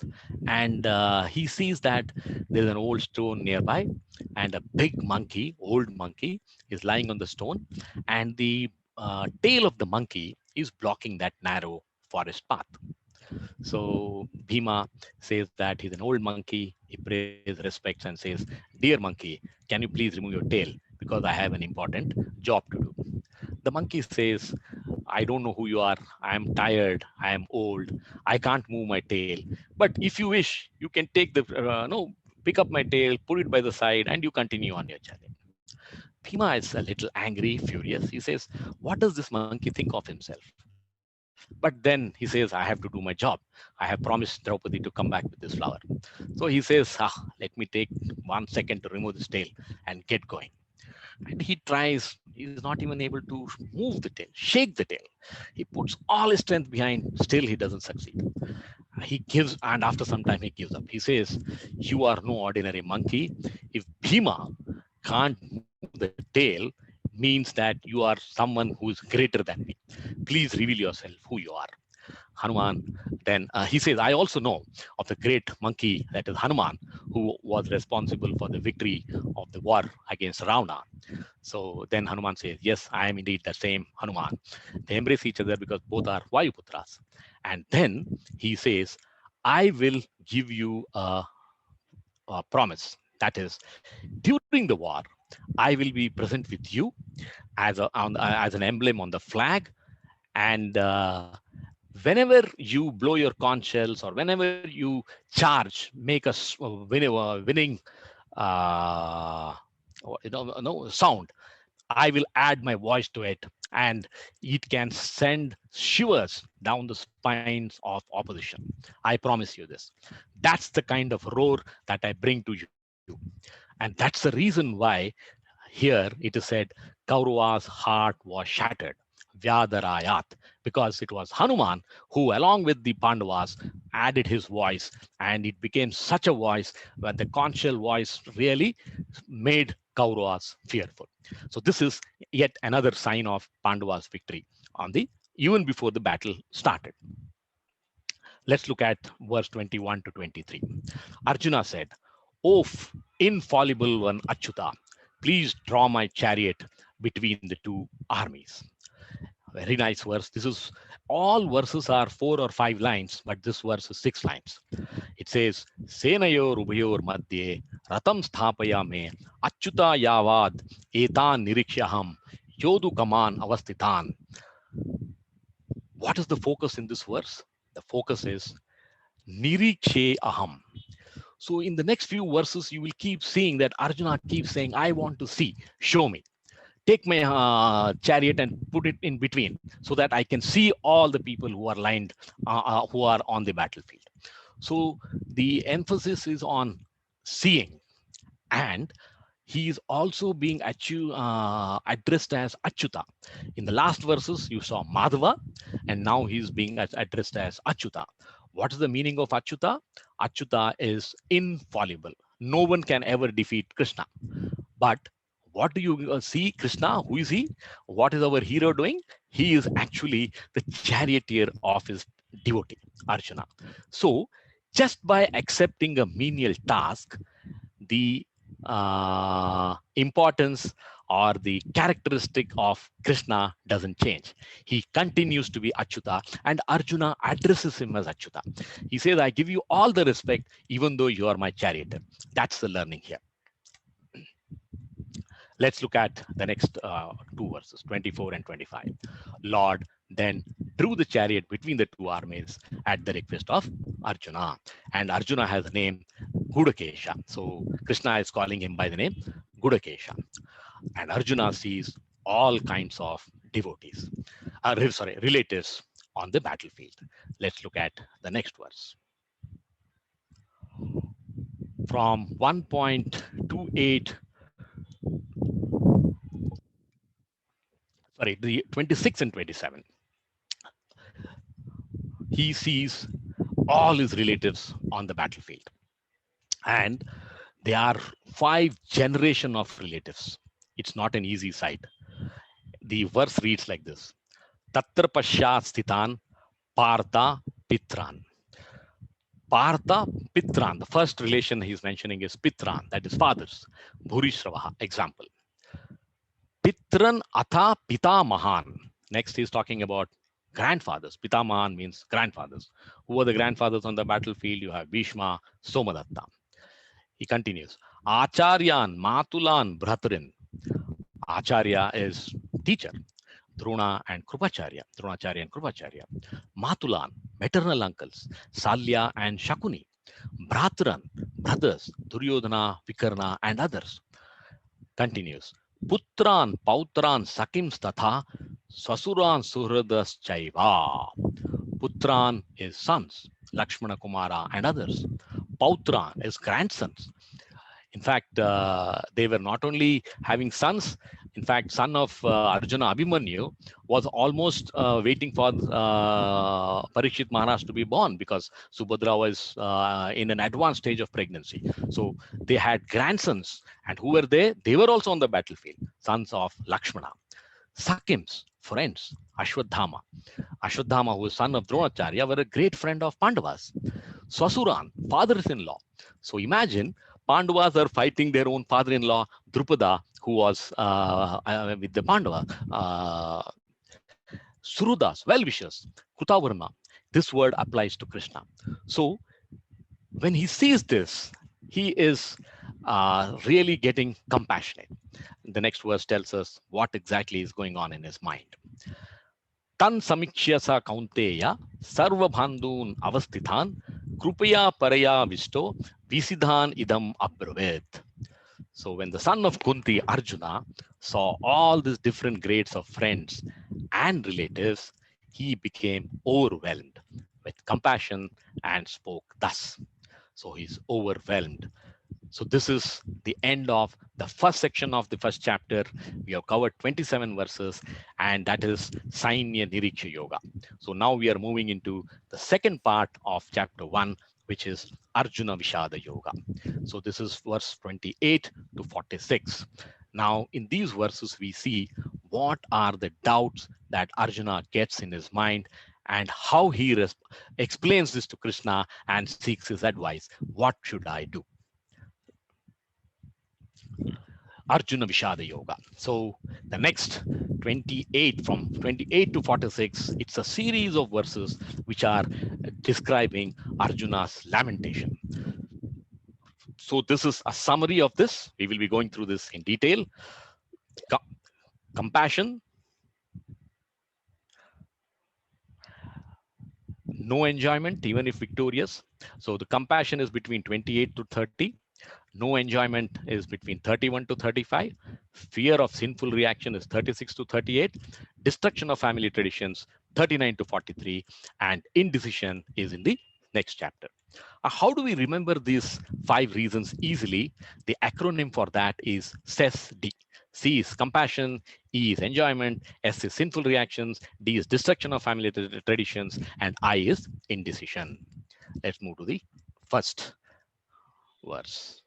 and he sees that there's an old stone nearby, and a big monkey, old monkey, is lying on the stone, and the tail of the monkey is blocking that narrow forest path. So Bhima says that he's an old monkey. He pays respects and says, dear monkey, can you please remove your tail? Because I have an important job to do. The monkey says, I don't know who you are. I am tired. I am old. I can't move my tail. But if you wish, you can take pick up my tail, put it by the side, and you continue on your journey. Bhima is a little angry, furious. He says, what does this monkey think of himself? But then he says, I have to do my job. I have promised Draupadi to come back with this flower. So he says, let me take 1 second to remove this tail and get going. And he tries, he's not even able to move the tail, shake the tail. He puts all his strength behind, still he doesn't succeed. He gives, and after some time he gives up. He says, "You are no ordinary monkey. If Bhima can't move the tail, means that you are someone who is greater than me. Please reveal yourself, who you are." Hanuman then he says, "I also know of the great monkey, that is Hanuman, who was responsible for the victory of the war against Ravana." So then Hanuman says, "Yes, I am indeed the same Hanuman." They embrace each other because both are Vayuputras. And then he says, "I will give you a promise. That is, during the war, I will be present with you as an emblem on the flag. And whenever you blow your conch shells, or whenever you charge, make a winning sound, I will add my voice to it, and it can send shivers down the spines of opposition. I promise you this. That's the kind of roar that I bring to you. And that's the reason why here it is said, Kaurava's heart was shattered, Vyadarayat, because it was Hanuman who, along with the Pandavas, added his voice, and it became such a voice where the conchal voice really made Kauravas fearful. So this is yet another sign of Pandavas' victory on the even before the battle started. Let's look at verse 21 to 23. Arjuna said, "O infallible one Achyuta, please draw my chariot between the two armies." Very nice verse. This is, all verses are 4 or 5 lines, but this verse is 6 lines. It says, "Senayor ubayor madhye ratam sthapayame Achyuta yavad etan nirikshaham yodu kaman avastitan." What is the focus in this verse? The focus is Nirikshe aham. So in the next few verses, you will keep seeing that Arjuna keeps saying, "I want to see, show me. Take my chariot and put it in between so that I can see all the people who are lined, who are on the battlefield." So the emphasis is on seeing, and he is also being addressed as Achyuta. In the last verses, you saw Madhava, and now he's being addressed as Achyuta. What is the meaning of Achyuta? Achyuta is infallible. No one can ever defeat Krishna. But what do you see Krishna? Who is he? What is our hero doing? He is actually the charioteer of his devotee, Arjuna. So just by accepting a menial task, the importance or the characteristic of Krishna doesn't change. He continues to be Achyuta, and Arjuna addresses him as Achyuta. He says, "I give you all the respect, even though you are my charioteer." That's the learning here. Let's look at the next two verses, 24 and 25. Lord then drew the chariot between the two armies at the request of Arjuna. And Arjuna has the name Gudakesha. So Krishna is calling him by the name Gudakesha. And Arjuna sees all kinds of devotees, relatives on the battlefield. Let's look at the next verse. From 1.28, the 26 and 27, he sees all his relatives on the battlefield. And there are 5 generations of relatives. It's not an easy sight. The verse reads like this: Tatra Pashat Sthitan Partha Pitran. Partha Pitran, the first relation he's mentioning is Pitran, that is fathers. Bhurishravaha, example. Pitran Atha Pita Mahan. Next, he's talking about grandfathers. Pita Mahan means grandfathers. Who are the grandfathers on the battlefield? You have Bhishma, Somadatta. He continues, Acharyan, Matulan, Bhratrin. Acharya is teacher. Drona and Krupacharya. Dronacharya and Krupacharya. Matulan, maternal uncles. Salya and Shakuni. Bhratran, brothers. Duryodhana, Vikarna, and others. Continues. Putran, Pautran, Sakims Tatha, Swasuran, Suhradas Chaiva. Putran is sons, Lakshmana, Kumara, and others. Pautran is grandsons. In fact, they were not only having sons. In fact, son of Arjuna, Abhimanyu, was almost waiting for Parikshit Maharaj to be born, because Subhadra was in an advanced stage of pregnancy. So they had grandsons, and who were they? They were also on the battlefield, sons of Lakshmana. Sakims, friends, Ashwadhama. Ashwadhama, who was son of Dronacharya, were a great friend of Pandavas. Swasuran, fathers-in-law. So imagine Pandavas are fighting their own father-in-law, Drupada, who was with the Pandava. Surudas, well-wishers, Krutavarma. This word applies to Krishna. So when he sees this, he is really getting compassionate. The next verse tells us what exactly is going on in his mind. Tan samikshya kaunteya sarva bandhun avastithan krupaya paraya visto visidhan idam abraved. So when the son of Kunti, Arjuna, saw all these different grades of friends and relatives, he became overwhelmed with compassion and spoke thus. So he's overwhelmed. So this is the end of the first section of the first chapter. We have covered 27 verses, and that is Sainya Niriksha Yoga. So now we are moving into the second part of chapter 1, which is Arjuna Vishada Yoga. So this is verse 28 to 46. Now in these verses, we see what are the doubts that Arjuna gets in his mind, and how he explains this to Krishna and seeks his advice. What should I do? Arjuna Vishada Yoga. So the next 28, from 28 to 46, it's a series of verses which are describing Arjuna's lamentation. So this is a summary of this. We will be going through this in detail. Compassion, no enjoyment, even if victorious. So the compassion is between 28 to 30. No enjoyment is between 31 to 35. Fear of sinful reaction is 36 to 38. Destruction of family traditions, 39 to 43. And indecision is in the next chapter. How do we remember these 5 reasons easily? The acronym for that is CESD. C is compassion, E is enjoyment, S is sinful reactions, D is destruction of family traditions, and I is indecision. Let's move to the first verse.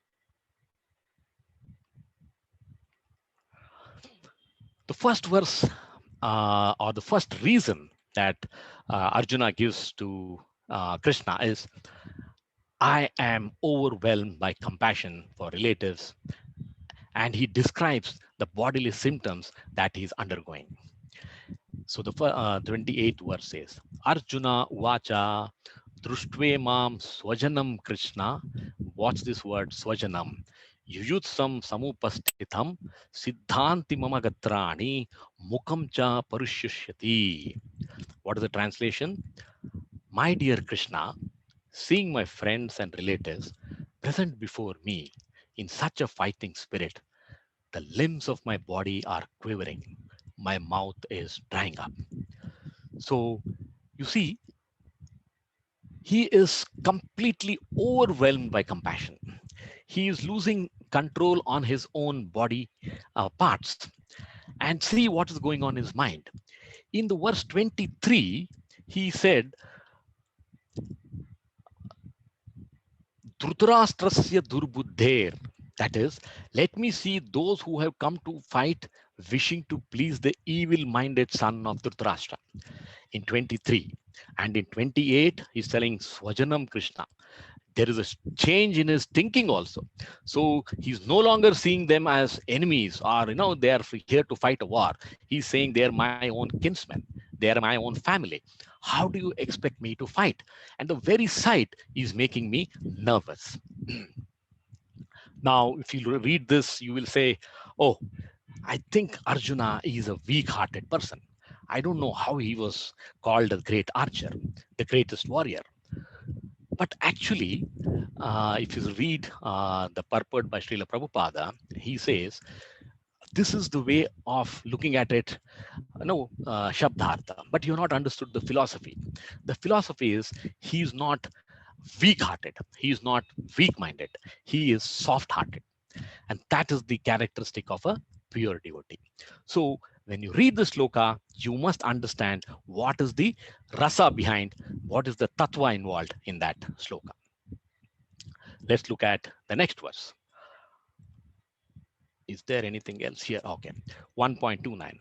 The first verse, or the first reason that Arjuna gives to Krishna is, I am overwhelmed by compassion for relatives. And he describes the bodily symptoms that he's undergoing. So the 28th verse says, Arjuna Uvacha Drushtve Mam Swajanam Krishna. Watch this word, Swajanam. Yuyutsam Samupastitam Siddhanti Mamagatrani Mukam Cha Parushyashyati. What is the translation? My dear Krishna, seeing my friends and relatives present before me in such a fighting spirit, the limbs of my body are quivering. My mouth is drying up. So you see, he is completely overwhelmed by compassion. He is losing control on his own body parts. And see what is going on in his mind. In the verse 23, he said, Dhritarashtrasya durbuddher. That is, let me see those who have come to fight wishing to please the evil-minded son of Dhritarashtra. In 23. And in 28, he's telling Swajanam Krishna. There is a change in his thinking also. So he's no longer seeing them as enemies, or they are here to fight a war. He's saying they are my own kinsmen. They are my own family. How do you expect me to fight? And the very sight is making me nervous. Now, if you read this, you will say, oh, I think Arjuna is a weak-hearted person. I don't know how he was called a great archer, the greatest warrior. But actually, if you read the purport by Srila Prabhupada, he says, this is the way of looking at it, Shabdartha, but you've not understood the philosophy. The philosophy is, he is not weak-hearted. He is not weak-minded. He is soft-hearted. And that is the characteristic of a pure devotee. So when you read the sloka, you must understand what is the rasa behind, what is the tattva involved in that sloka. Let's look at the next verse. Is there anything else here? Okay. 1.29.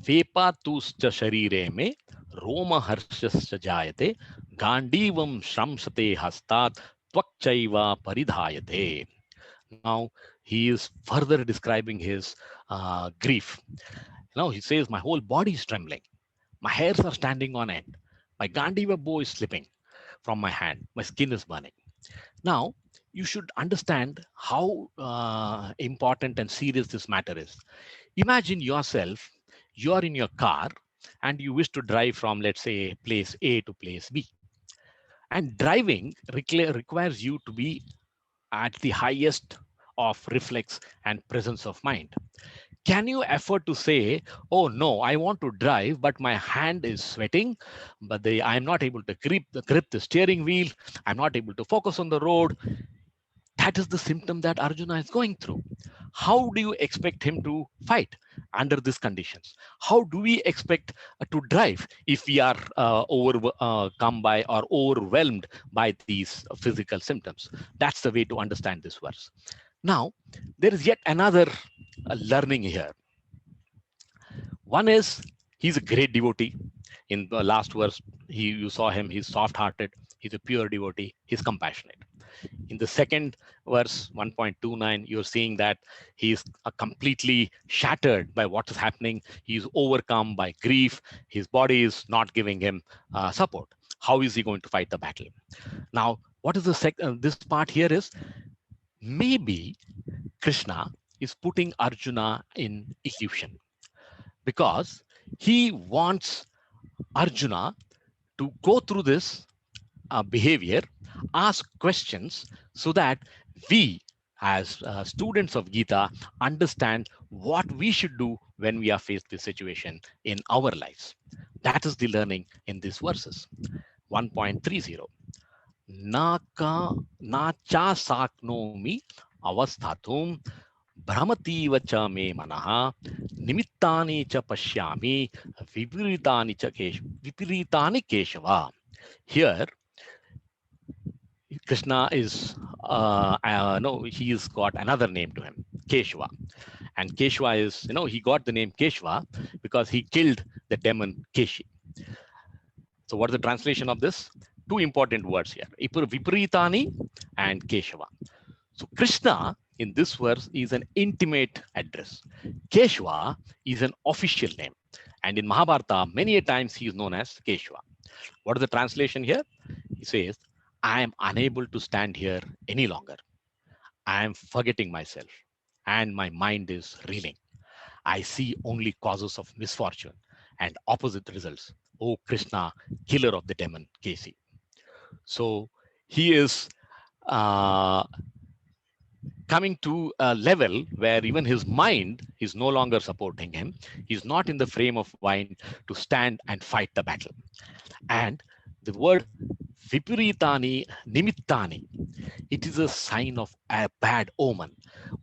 Vepatuscha sharire me roma harshascha jayate gandivam shramsate hastat tvakchaiva paridhayate. Now he is further describing his grief. Now he says, my whole body is trembling. My hairs are standing on end. My Gandiva bow is slipping from my hand. My skin is burning. Now, you should understand how important and serious this matter is. Imagine yourself, you are in your car and you wish to drive from, let's say, place A to place B. And driving requires you to be at the highest of reflex and presence of mind. Can you afford to say, oh no, I want to drive, but my hand is sweating, but I'm not able to grip the steering wheel, I'm not able to focus on the road. That is the symptom that Arjuna is going through. How do you expect him to fight under these conditions? How do we expect to drive if we are overcome by or overwhelmed by these physical symptoms? That's the way to understand this verse. Now, there is yet another learning here. One is he's a great devotee. In the last verse, you saw him, he's soft-hearted, he's a pure devotee, he's compassionate. In the second verse, 1.29, you're seeing that he's completely shattered by what is happening. He's overcome by grief. His body is not giving him support. How is he going to fight the battle? Now, what is this part here is, maybe Krishna is putting Arjuna in illusion because he wants Arjuna to go through this behavior, ask questions so that we as students of Gita understand what we should do when we are faced with situation in our lives. That is the learning in these verses. 1.30. Na cha saknomi avasthatum Brahmativa cha me manaha nimittani cha pashyami viparitani keshava. Here, Krishna is, no, he's got another name to him, Keshava. And Keshava is, he got the name Keshava because he killed the demon Keshi. So what is the translation of this? Two important words here, Viparitani and Keshava. So Krishna in this verse is an intimate address. Keshava is an official name. And in Mahabharata, many a times he is known as Keshava. What is the translation here? He says, I am unable to stand here any longer. I am forgetting myself and my mind is reeling. I see only causes of misfortune and opposite results. Oh Krishna, killer of the demon Kesi. So he is coming to a level where even his mind is no longer supporting him. He's not in the frame of mind to stand and fight the battle. And the word Viparitani Nimittani, it is a sign of a bad omen.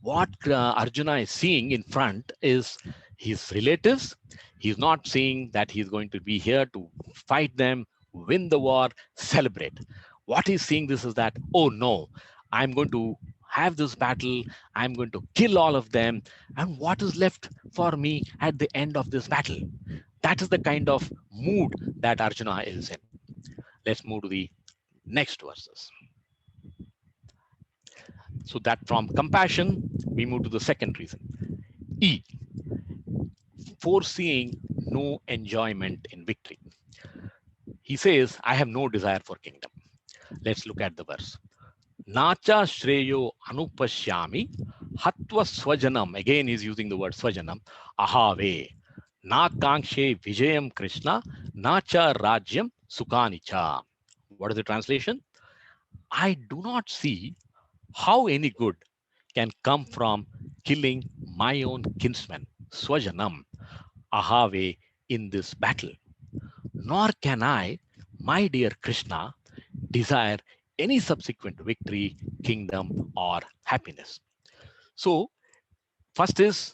What Arjuna is seeing in front is his relatives. He's not seeing that he's going to be here to fight them, win the war, celebrate. What he's seeing this is that, oh no, I'm going to have this battle, I'm going to kill all of them, and what is left for me at the end of this battle? That is the kind of mood that Arjuna is in. Let's move to the next verses. So that from compassion, we move to the second reason. E, foreseeing no enjoyment in victory. He says, I have no desire for kingdom. Let's look at the verse. Nacha shreyo anupashyami hatva swajanam. Again, he's using the word swajanam. Ahave. Na kankshe vijayam Krishna. Nacha rajyam sukanicha. What is the translation? I do not see how any good can come from killing my own kinsman, swajanam, ahave, in this battle. Nor can I, my dear Krishna, desire any subsequent victory, kingdom, or happiness. So first is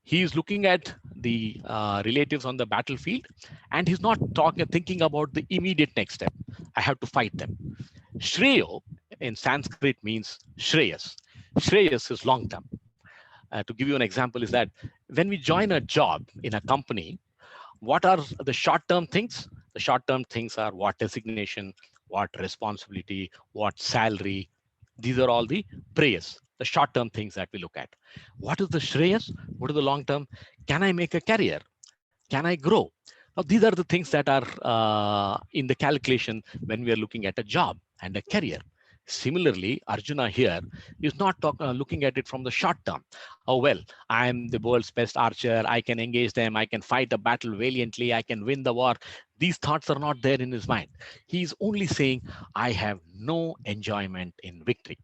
he is looking at the relatives on the battlefield, and he's not thinking about the immediate next step. I have to fight them. Shreyo in Sanskrit means Shreyas. Shreyas is long term. To give you an example, is that when we join a job in a company, what are the short term things? The short term things are what designation, what responsibility, what salary. These are all the prayers, the short term things that we look at. What is the Shreyas? What is the long term? Can I make a career? Can I grow? Now, these are the things that are in the calculation when we are looking at a job and a career. Similarly, Arjuna here is not looking at it from the short term. Oh, well, I'm the world's best archer. I can engage them. I can fight a battle valiantly. I can win the war. These thoughts are not there in his mind. He's only saying, I have no enjoyment in victory.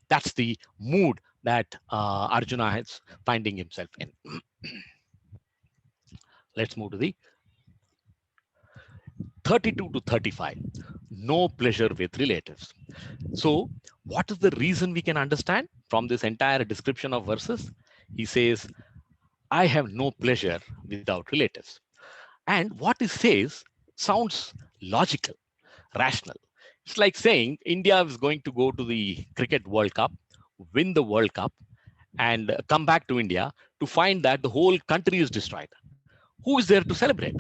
That's the mood that Arjuna is finding himself in. Let's move to the 32 to 35. No pleasure with relatives. So what is the reason we can understand from this entire description of verses? He says, I have no pleasure without relatives. And what he says sounds logical, rational. It's like saying India is going to go to the Cricket World Cup, win the World Cup, and come back to India to find that the whole country is destroyed. Who is there to celebrate?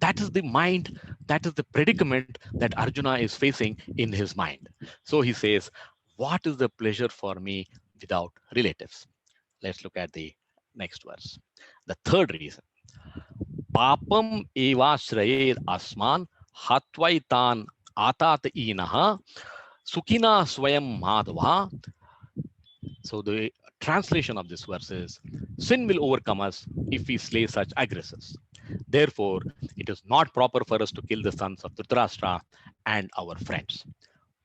That is the mind, that is the predicament that Arjuna is facing in his mind. So he says, what is the pleasure for me without relatives? Let's look at the next verse. The third reason. Papam evashrayed asman hatvaitan atat inaha sukina swayam madhava. So the translation of this verse is, sin will overcome us if we slay such aggressors. Therefore, it is not proper for us to kill the sons of Dhritarashtra and our friends.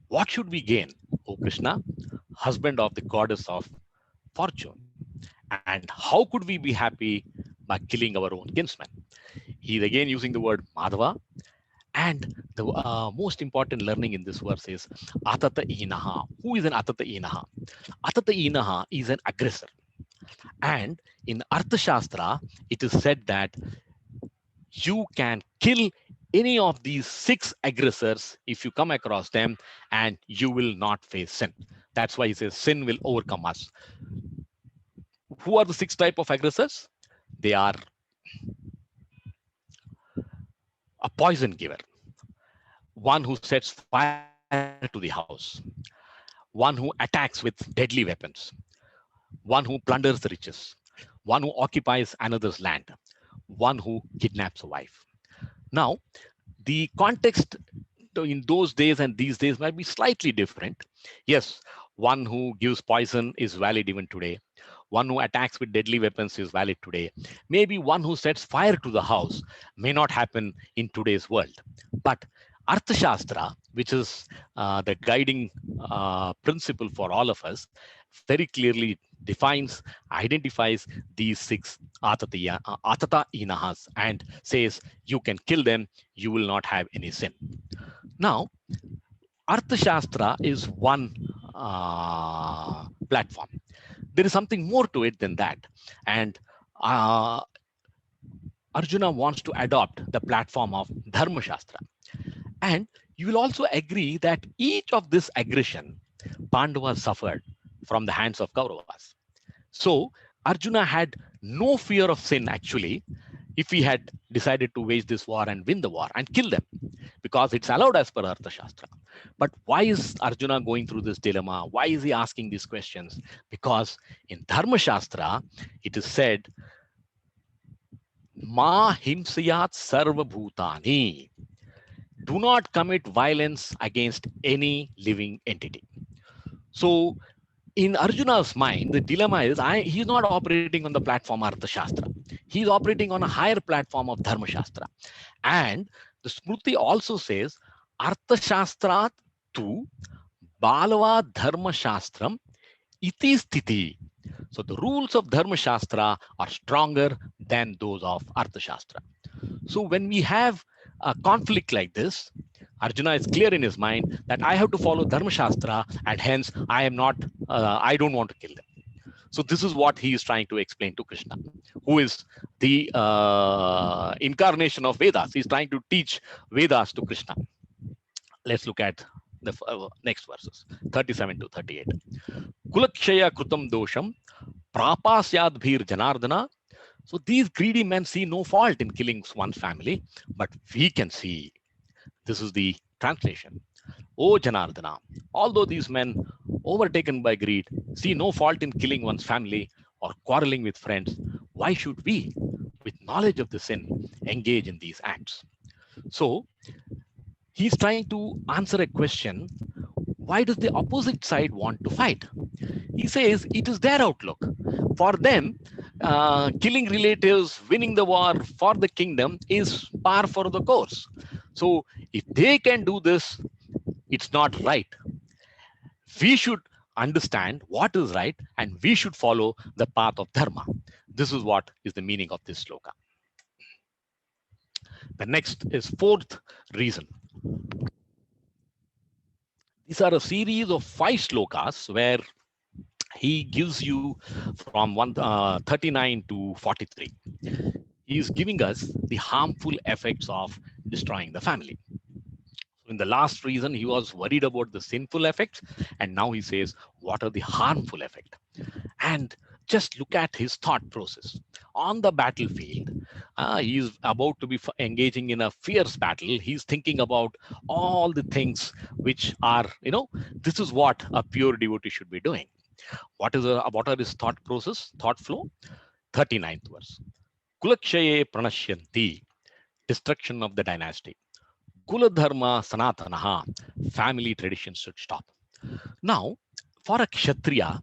What should we gain, O Krishna, husband of the goddess of fortune? And how could we be happy by killing our own kinsmen? He is again using the word Madhava. And the most important learning in this verse is Atata Inaha. Who is an Atata Inaha? Atata Inaha is an aggressor. And in Arthashastra, it is said that you can kill any of these 6 aggressors if you come across them, and you will not face sin. That's why he says sin will overcome us. Who are the 6 types of aggressors? They are a poison giver, one who sets fire to the house, one who attacks with deadly weapons, one who plunders the riches, one who occupies another's land, one who kidnaps a wife. Now, the context in those days and these days might be slightly different. Yes, one who gives poison is valid even today. One who attacks with deadly weapons is valid today. Maybe one who sets fire to the house may not happen in today's world. But Arthashastra, which is the guiding principle for all of us, very clearly defines, identifies these 6 atata inahas and says you can kill them, you will not have any sin. Now, Arthashastra is one platform. There is something more to it than that. And Arjuna wants to adopt the platform of Dharma Shastra. And you will also agree that each of this aggression, Pandavas suffered from the hands of Kauravas. So Arjuna had no fear of sin actually, if he had decided to wage this war and win the war and kill them, because it's allowed as per Arthashastra. But why is Arjuna going through this dilemma? Why is he asking these questions? Because in Dharma Shastra, it is said, Ma himsayat sarva bhutani. Do not commit violence against any living entity. So in Arjuna's mind, the dilemma is he's not operating on the platform Arthashastra. He's operating on a higher platform of Dharma Shastra. And the Smriti also says, Arthashastrat tu balava Dharma Shastram iti sthiti. So the rules of Dharma Shastra are stronger than those of Arthashastra. So when we have a conflict like this, Arjuna is clear in his mind that I have to follow Dharma Shastra, and hence I don't want to kill them. So this is what he is trying to explain to Krishna, who is the incarnation of Vedas. He's trying to teach Vedas to Krishna. Let's look at the next verses, 37 to 38. Kulakshaya krutam dosham prapasyad bhir janardana. So these greedy men see no fault in killing one's family, but we can see. This is the translation. O Janardana, although these men, overtaken by greed, see no fault in killing one's family or quarreling with friends, why should we, with knowledge of the sin, engage in these acts? So he's trying to answer a question. Why does the opposite side want to fight? He says it is their outlook. For them, killing relatives, winning the war for the kingdom is par for the course. So if they can do this, it's not right. We should understand what is right and we should follow the path of dharma. This is what is the meaning of this sloka. The next is fourth reason. These are a series of 5 slokas where he gives you from 39 to 43. He is giving us the harmful effects of destroying the family. In the last reason, he was worried about the sinful effects, and now he says, what are the harmful effects? And just look at his thought process. On the battlefield, he is about to be engaging in a fierce battle. He's thinking about all the things which are, this is what a pure devotee should be doing. What are his thought process, thought flow? 39th verse. Kulakshaye pranashyanti, destruction of the dynasty. Kula dharma sanatanaha, family traditions should stop. Now, for a Kshatriya,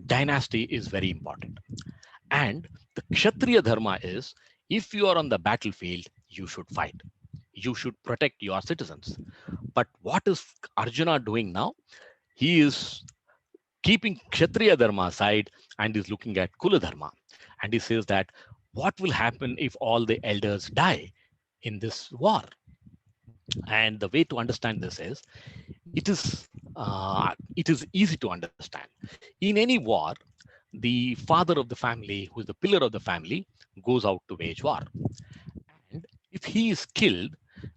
dynasty is very important. And the Kshatriya dharma is, if you are on the battlefield, you should fight. You should protect your citizens. But what is Arjuna doing now? He is keeping Kshatriya dharma aside and is looking at Kula dharma. And he says that, what will happen if all the elders die in this war? And the way to understand this is, it is easy to understand. In any war, the father of the family, who is the pillar of the family, goes out to wage war. And if he is killed,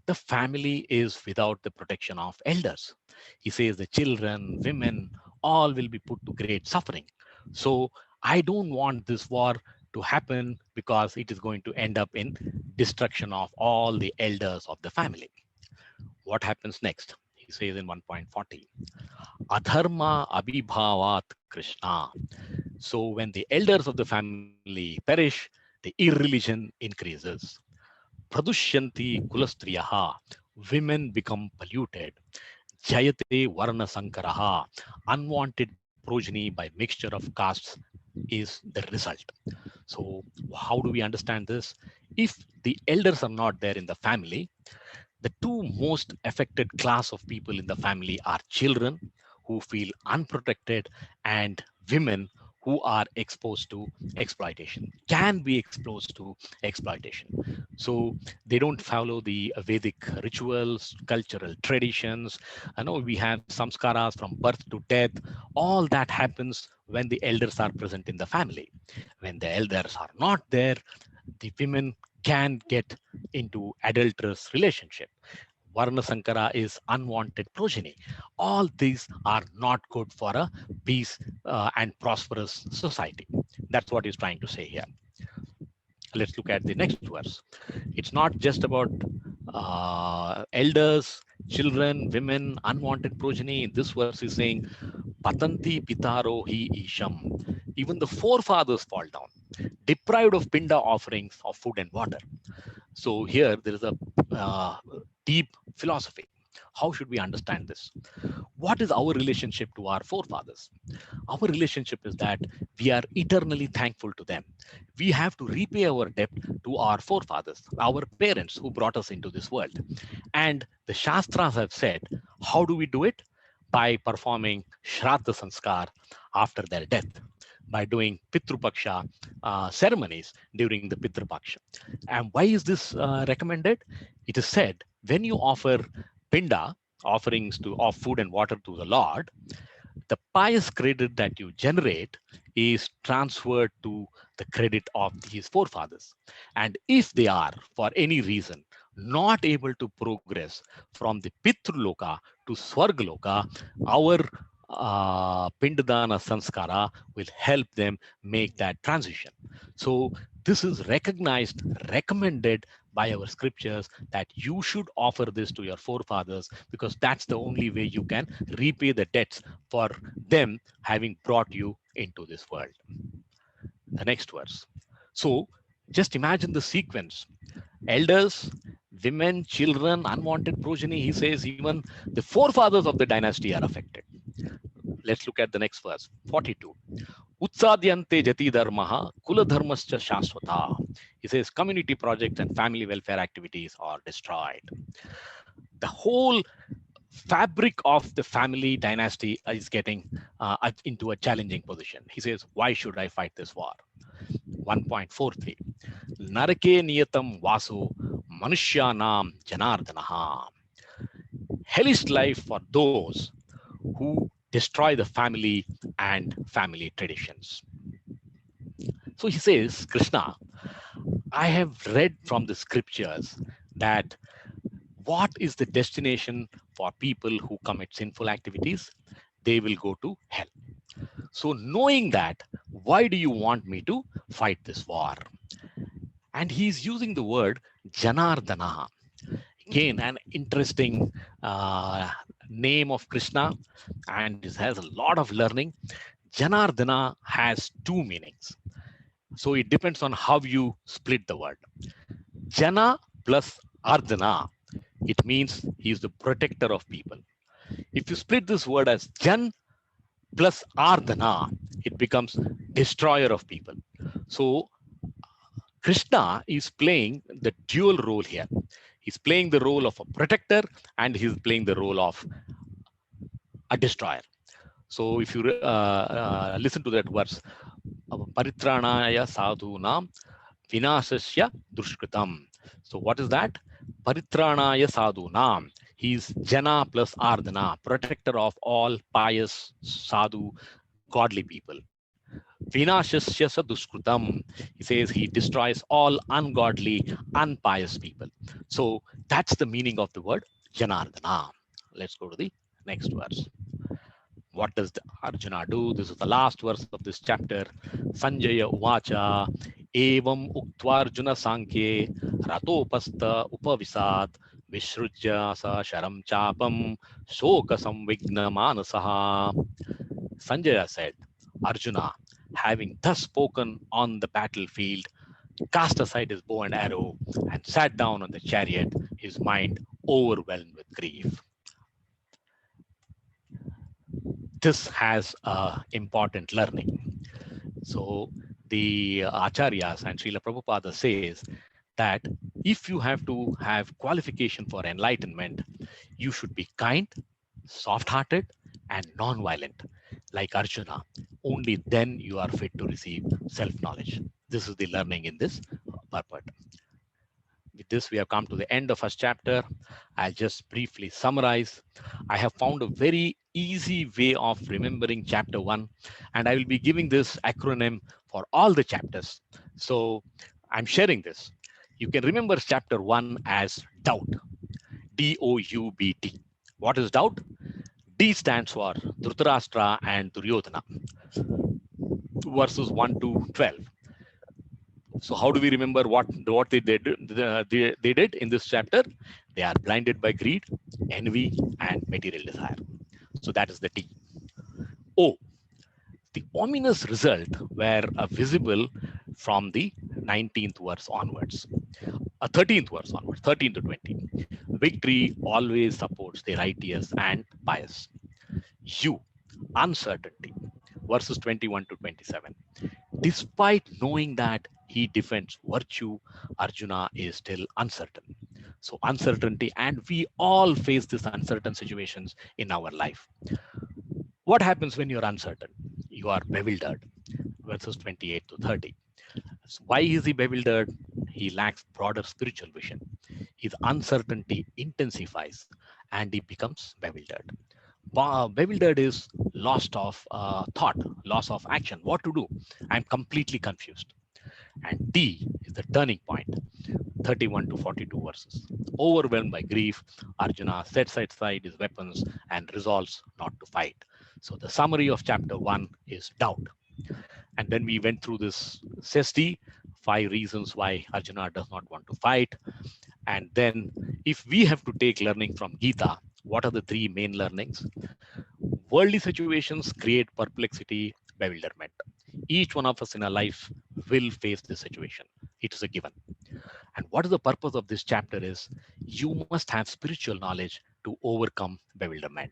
the family is without the protection of elders. He says the children, women, all will be put to great suffering. So I don't want this war to happen because it is going to end up in destruction of all the elders of the family. What happens next? He says in 1.40, Adharma abhibhavat Krishna. So when the elders of the family perish, the irreligion increases. Pradushyanti kulastriyaha, women become polluted. Jayate varna sankaraha, unwanted progeny by mixture of castes is the result. So how do we understand this? If the elders are not there in the family, the 2 most affected class of people in the family are children who feel unprotected and women who are exposed to exploitation, can be exposed to exploitation. So they don't follow the Vedic rituals, cultural traditions. I know we have samskaras from birth to death. All that happens when the elders are present in the family. When the elders are not there, the women can get into adulterous relationship. Varna Sankara is unwanted progeny. All these are not good for a peace and prosperous society. That's what he's trying to say here. Let's look at the next verse. It's not just about elders, children, women, unwanted progeny. This verse is saying, Patanti pitaro hi isham. Even the forefathers fall down, deprived of pinda offerings of food and water. So here there is a deep philosophy. How should we understand this? What is our relationship to our forefathers? Our relationship is that we are eternally thankful to them. We have to repay our debt to our forefathers, our parents who brought us into this world. And the Shastras have said, how do we do it? By performing Shraddha Sanskar after their death, by doing Pitrupaksha ceremonies during the Pitrupaksha. And why is this recommended? It is said, when you offer Pinda, offerings of food and water to the Lord, the pious credit that you generate is transferred to the credit of his forefathers. And if they are, for any reason, not able to progress from the Pitraloka to Swargaloka, our Pindadana Sanskara will help them make that transition. So this is recognized, recommended by our scriptures that you should offer this to your forefathers, because that's the only way you can repay the debts for them having brought you into this world. The next verse. So just imagine the sequence. Elders, women, children, unwanted progeny. He says even the forefathers of the dynasty are affected. Let's look at the next verse, 42. Utsadyante jati dharmaha kula dharmascha shaswata. He says community projects and family welfare activities are destroyed. The whole fabric of the family dynasty is getting into a challenging position. He says, why should I fight this war? 1.43. Narake niyatam vasu manushyanam janardanaha. Hellish life for those who destroy the family and family traditions. So he says, Krishna, I have read from the scriptures that what is the destination for people who commit sinful activities? They will go to hell. So knowing that, why do you want me to fight this war? And he's using the word Janardana. Again, an interesting name of Krishna, and it has a lot of learning. Janardana has two meanings. So it depends on how you split the word. Jana plus Ardana, it means he is the protector of people. If you split this word as Jan plus Ardana, it becomes destroyer of people. So Krishna is playing the dual role here. He's playing the role of a protector and he's playing the role of a destroyer. So if you listen to that verse, Paritranaya sadhunam vinasasya dushkritam. So what is that? Paritranaya sadhunam. He's Jana plus Ardana, protector of all pious sadhu, godly people. Vinashasya dushkritam. He says he destroys all ungodly, unpious people. So that's the meaning of the word Janardana. Let's go to the next verse. What does the Arjuna do? This is the last verse of this chapter. Sanjaya Uvacha Evam Uktvarjuna Sankye Ratopasta Upavisat Vishrujya Sa Sharam Chapam Shoka Samvigna Manasaha. Sanjaya said, Arjuna, having thus spoken on the battlefield, cast aside his bow and arrow and sat down on the chariot, his mind overwhelmed with grief. This has important learning. So the Acharyas and Srila Prabhupada says that if you have to have qualification for enlightenment, you should be kind, soft-hearted, and non-violent, like Arjuna. Only then you are fit to receive self-knowledge. This is the learning in this purport. With this, we have come to the end of first chapter. I'll just briefly summarize. I have found a very easy way of remembering chapter 1, and I will be giving this acronym for all the chapters. So I'm sharing this. You can remember chapter 1 as doubt, D-O-U-B-T. What is doubt? D stands for Dhritarashtra and Duryodhana, verses 1 to 12. So how do we remember what they did in this chapter? They are blinded by greed, envy, and material desire. So that is the D. O. The ominous result were visible from the 19th verse onwards. 13th verse onwards, 13 to 20. Victory always supports the righteous and pious. U. Uncertainty. Verses 21 to 27. Despite knowing that he defends virtue, Arjuna is still uncertain. So uncertainty, and we all face these uncertain situations in our life. What happens when you're uncertain? You are bewildered. Verses 28 to 30. So why is he bewildered? He lacks broader spiritual vision. His uncertainty intensifies and he becomes bewildered. Bewildered is lost of thought, loss of action. What to do? I'm completely confused. And T is the turning point, 31 to 42 verses. Overwhelmed by grief, Arjuna sets aside his weapons and resolves not to fight. So the summary of chapter 1 is doubt. And then we went through this Sesti, 5 reasons why Arjuna does not want to fight. And then if we have to take learning from Gita, what are the 3 main learnings? Worldly situations create perplexity, bewilderment. Each one of us in our life will face this situation. It is a given. And what is the purpose of this chapter is you must have spiritual knowledge to overcome bewilderment.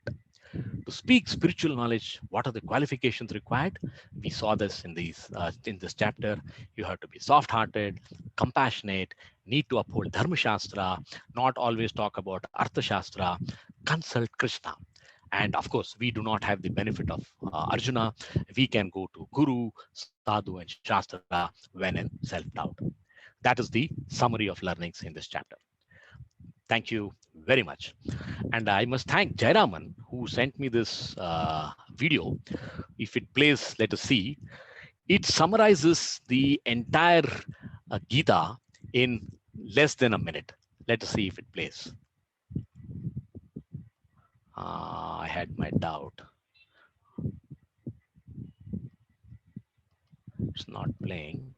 To speak spiritual knowledge, what are the qualifications required? We saw this in this chapter. You have to be soft-hearted, compassionate, need to uphold Dharma Shastra, not always talk about Artha Shastra, consult Krishna. And of course, we do not have the benefit of Arjuna. We can go to Guru, Sadhu, and Shastra when in self-doubt. That is the summary of learnings in this chapter. Thank you very much. And I must thank Jairaman, who sent me this video. If it plays, let us see. It summarizes the entire Gita in less than a minute. Let us see if it plays. I had my doubt. It's not playing.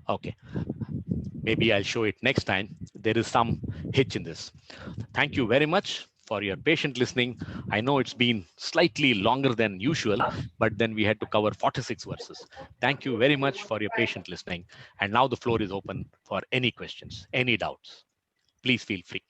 Okay. Maybe I'll show it next time. There is some hitch in this. Thank you very much for your patient listening. I know it's been slightly longer than usual, but then we had to cover 46 verses. Thank you very much for your patient listening. And now the floor is open for any questions, any doubts. Please feel free.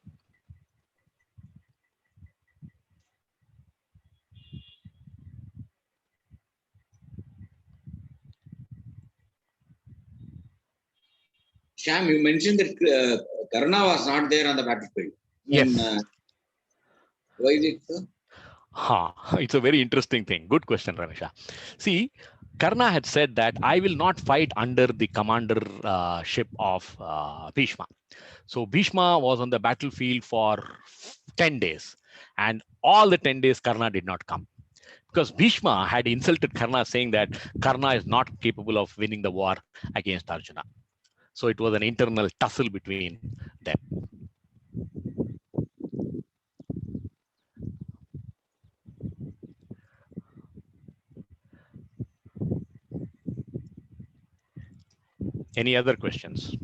Shyam, you mentioned that Karna was not there on the battlefield. Yes. Why is it so? It's a very interesting thing. Good question, Ramesha. See, Karna had said that I will not fight under the commandership of Bhishma. So Bhishma was on the battlefield for 10 days. And all the 10 days, Karna did not come. Because Bhishma had insulted Karna, saying that Karna is not capable of winning the war against Arjuna. So it was an internal tussle between them. Any other questions?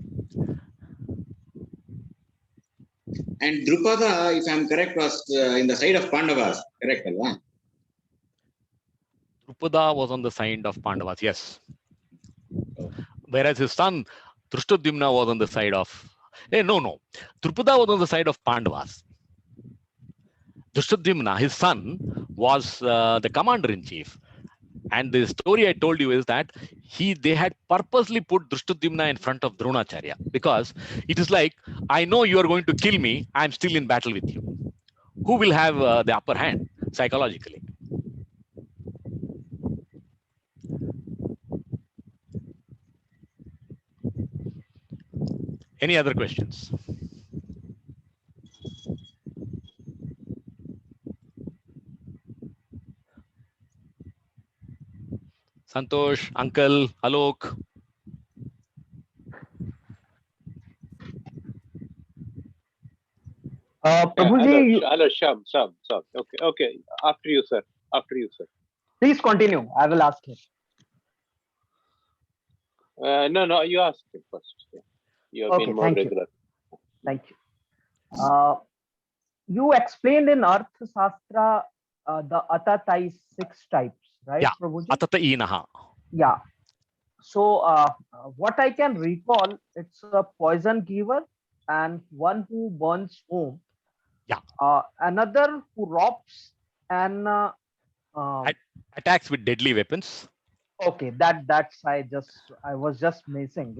And Drupada, if I'm correct, was in the side of Pandavas, correct? Alva? Drupada was on the side of Pandavas, yes. Whereas his son Drushtadhyumna was on the side of, no. Drupada was on the side of Pandavas. Drushtadhyumna, his son, was the commander-in-chief. And the story I told you is that they had purposely put Drushtadhyumna in front of Dronacharya because it is like, I know you are going to kill me, I'm still in battle with you. Who will have the upper hand psychologically? Any other questions? Santosh, Uncle, Alok. Prabhuji, hello, Sham. Okay. After you, sir. Please continue. I will ask him. No, you ask him first. Yeah. You have been more regular. Thank you. You explained in Arthashastra the Atatai 6 types, right, Yeah, Prabhuji? Atatainaha. Yeah. So what I can recall, it's a poison giver and one who burns home. Yeah. Another who robs and attacks with deadly weapons. Okay, that's I was just missing.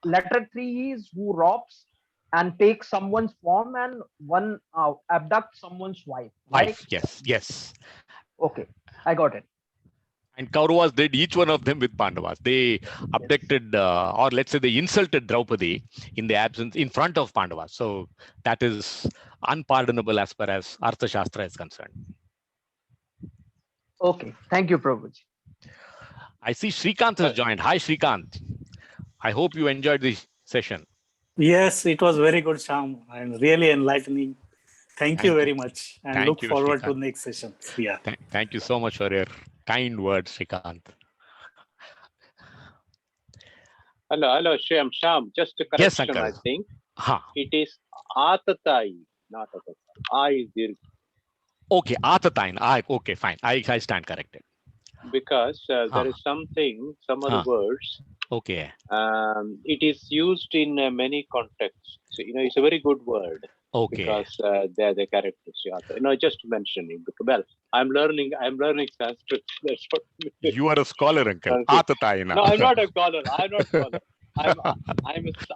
Letter 3 is who robs and takes someone's form, and one abducts someone's wife. Right? Yes. Okay, I got it. And Kauravas did each one of them with Pandavas. They abducted, or let's say they insulted Draupadi in the absence, in front of Pandavas. So that is unpardonable as far as Arthashastra is concerned. Okay, thank you, Prabhuji. I see Srikanth has joined. Hi, Srikanth. I hope you enjoyed this session. Yes, it was very good, Sham, and really enlightening. Thank you very much, and Thank look you, forward to Srikanth. next session. Yeah. Thank you so much for your kind words, Srikanth. Hello, Sham. Just a Yes, correction, I Uncle. think. Huh. It is Atatai, not Atatai. I is there Okay, Atatain. Okay, fine. I stand corrected. because there is something, some other words. Okay. It is used in many contexts. So, it's a very good word. Okay. Because they're the characters. Just mentioning. Well, I'm learning Sanskrit. That's what You are a scholar, Uncle. Atataina. No, I'm not a scholar. I'm not a scholar.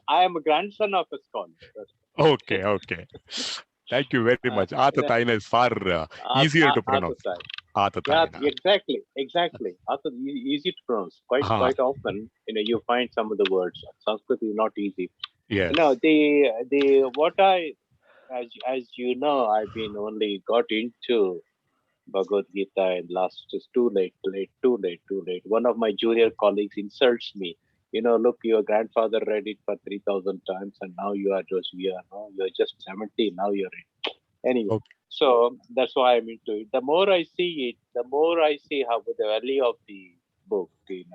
I am a grandson of a scholar. Okay. Thank you very much. Atataina is far easier to pronounce. Yeah, exactly. Easy to pronounce. Quite often, you find some of the words. Sanskrit is not easy. Yes. As you know, I've been only got into Bhagavad Gita and last is too late. One of my junior colleagues insults me. Look, your grandfather read it for 3,000 times, and now you're just 70. Now you're in. Anyway, Okay. So that's why I'm into it. The more I see it, the more I see how the value of the book. Gita,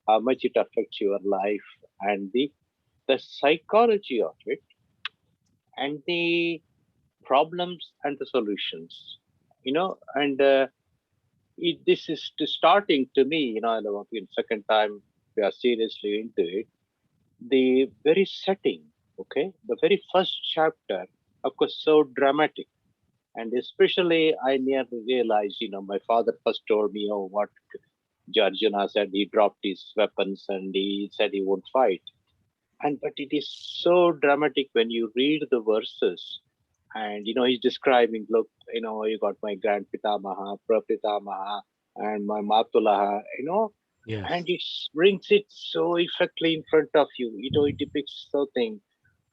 how much it affects your life and the psychology of it, and the problems and the solutions, and this is starting to me, in second time we are seriously into it. The very setting, okay, the very first chapter, of course, so dramatic, and especially I nearly realized, my father first told me, what Arjuna said, he dropped his weapons and he said he won't fight. But it is so dramatic when you read the verses, and he's describing, look, you got my grandpitamaha, prapitamaha, and my matulaha, Yes. and it brings it so effectively in front of you. It depicts something,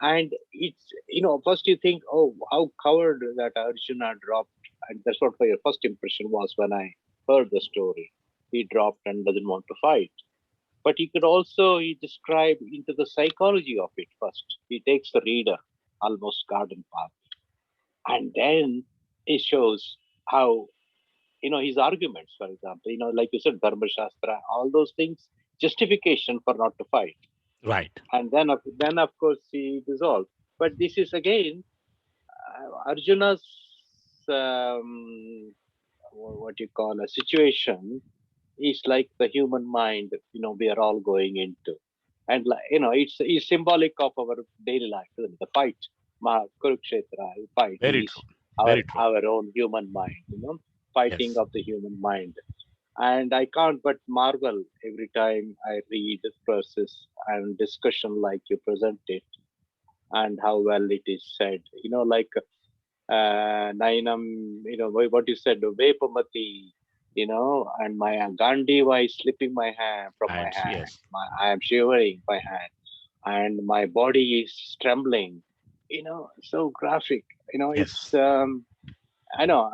and it's first you think, oh, how coward that Arjuna dropped, and that's what your first impression was when I heard the story. He dropped and doesn't want to fight. But he describe into the psychology of it first. He takes the reader almost garden path. And then he shows how, his arguments, for example, like you said, Dharma Shastra, all those things, justification for not to fight. Right. And then of course, he dissolved. But this is again, Arjuna's, what you call a situation, is like the human mind, we are all going into. And, it's symbolic of our daily life, the fight, Kurukshetra, fight Very is true. our own human mind, fighting Yes. of the human mind. And I can't but marvel every time I read verses and discussion like you present it, and how well it is said, like Nainam, what you said, Vepamati, and my Gandiva is slipping my hand from my hand. Yes. I am shivering my hand, and my body is trembling. So graphic. Yes. It's. I know.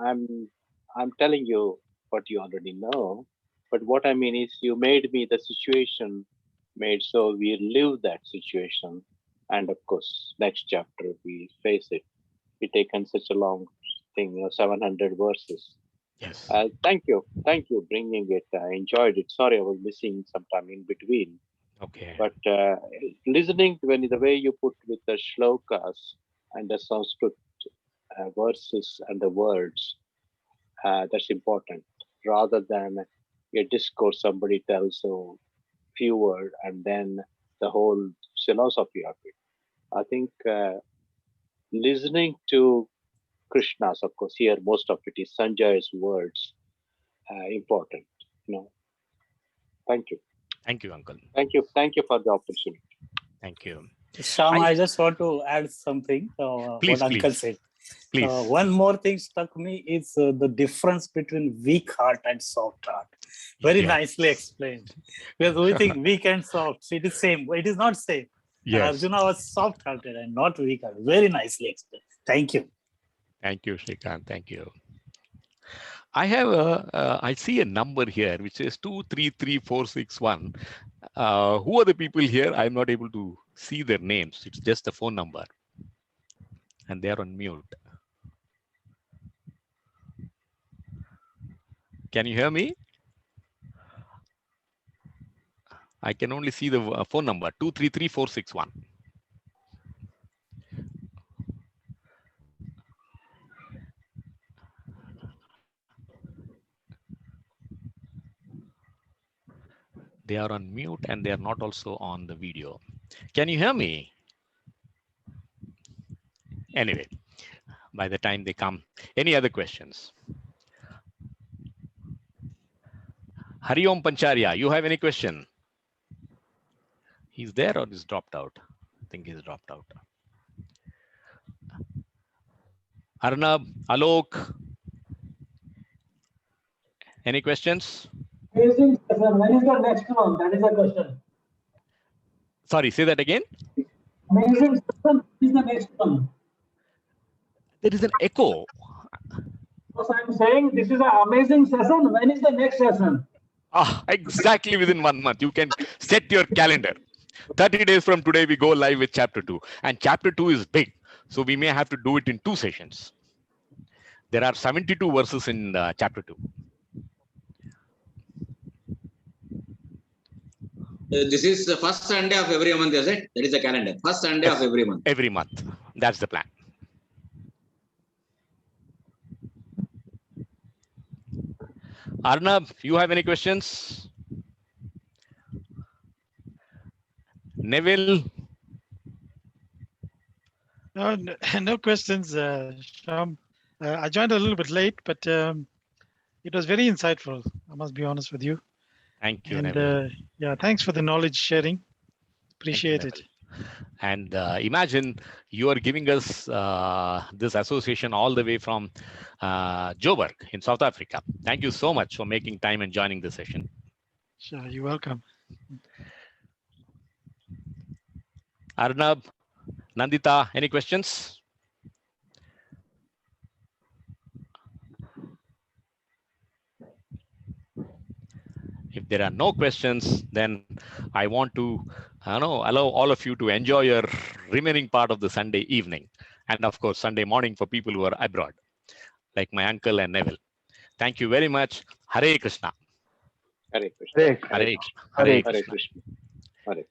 I'm telling you what you already know, but what I mean is, you made me the situation made so we live that situation, and of course, next chapter we face it. We taken such a long thing, 700 verses. Yes. Thank you bringing it. I enjoyed it. Sorry, I was missing some time in between. Okay. But listening to the way you put with the shlokas and the Sanskrit verses and the words, that's important. Rather than a discourse somebody tells so few words and then the whole philosophy of it. I think listening to Krishna's, of course, here most of it is Sanjay's words, important. Thank you. Thank you, Uncle. Thank you for the opportunity. Thank you. Sham, I just want to add something. Please, what Uncle please. said. Please. One more thing struck me is the difference between weak heart and soft heart. Very Yes. nicely explained. Because we think weak and soft, it is same. It is not same. And Yes. Arjuna was soft-hearted and not weak-hearted. Very nicely explained. Thank you. Thank you, Shrikant. Thank you. I have I see a number here which says 233461. Who are the people here? I'm not able to see their names. It's just a phone number. And they are on mute. Can you hear me? I can only see the phone number 233461. They are on mute and they are not also on the video. Can you hear me? Anyway, by the time they come, any other questions? Hari Om Pancharya, you have any question? He's there or he's dropped out? I think he's dropped out. Arnab, Alok, any questions? Amazing session. When is the next one? That is the question. Sorry, say that again. Amazing session. When is the next one? There is an echo. Because I'm saying this is an amazing session. When is the next session? Exactly within 1 month. You can set your calendar. 30 days from today, we go live with chapter 2. And chapter 2 is big. So we may have to do it in 2 sessions. There are 72 verses in chapter 2. This is the first Sunday of every month, is it? That is the calendar. First Sunday of every month. Every month. That's the plan. Arnab, you have any questions? Neville? No, no questions, Shyam. I joined a little bit late, but it was very insightful. I must be honest with you. Thank you, And Neville. yeah, thanks for the knowledge sharing. Appreciate it. And imagine you are giving us this association all the way from Joburg in South Africa. Thank you so much for making time and joining the session. Sure, you're welcome. Arnab, Nandita, any questions? If there are no questions, then I want to allow all of you to enjoy your remaining part of the Sunday evening. And of course, Sunday morning for people who are abroad, like my uncle and Neville. Thank you very much. Hare Krishna. Hare Krishna. Hare Krishna. Hare Krishna. Hare Krishna. Hare.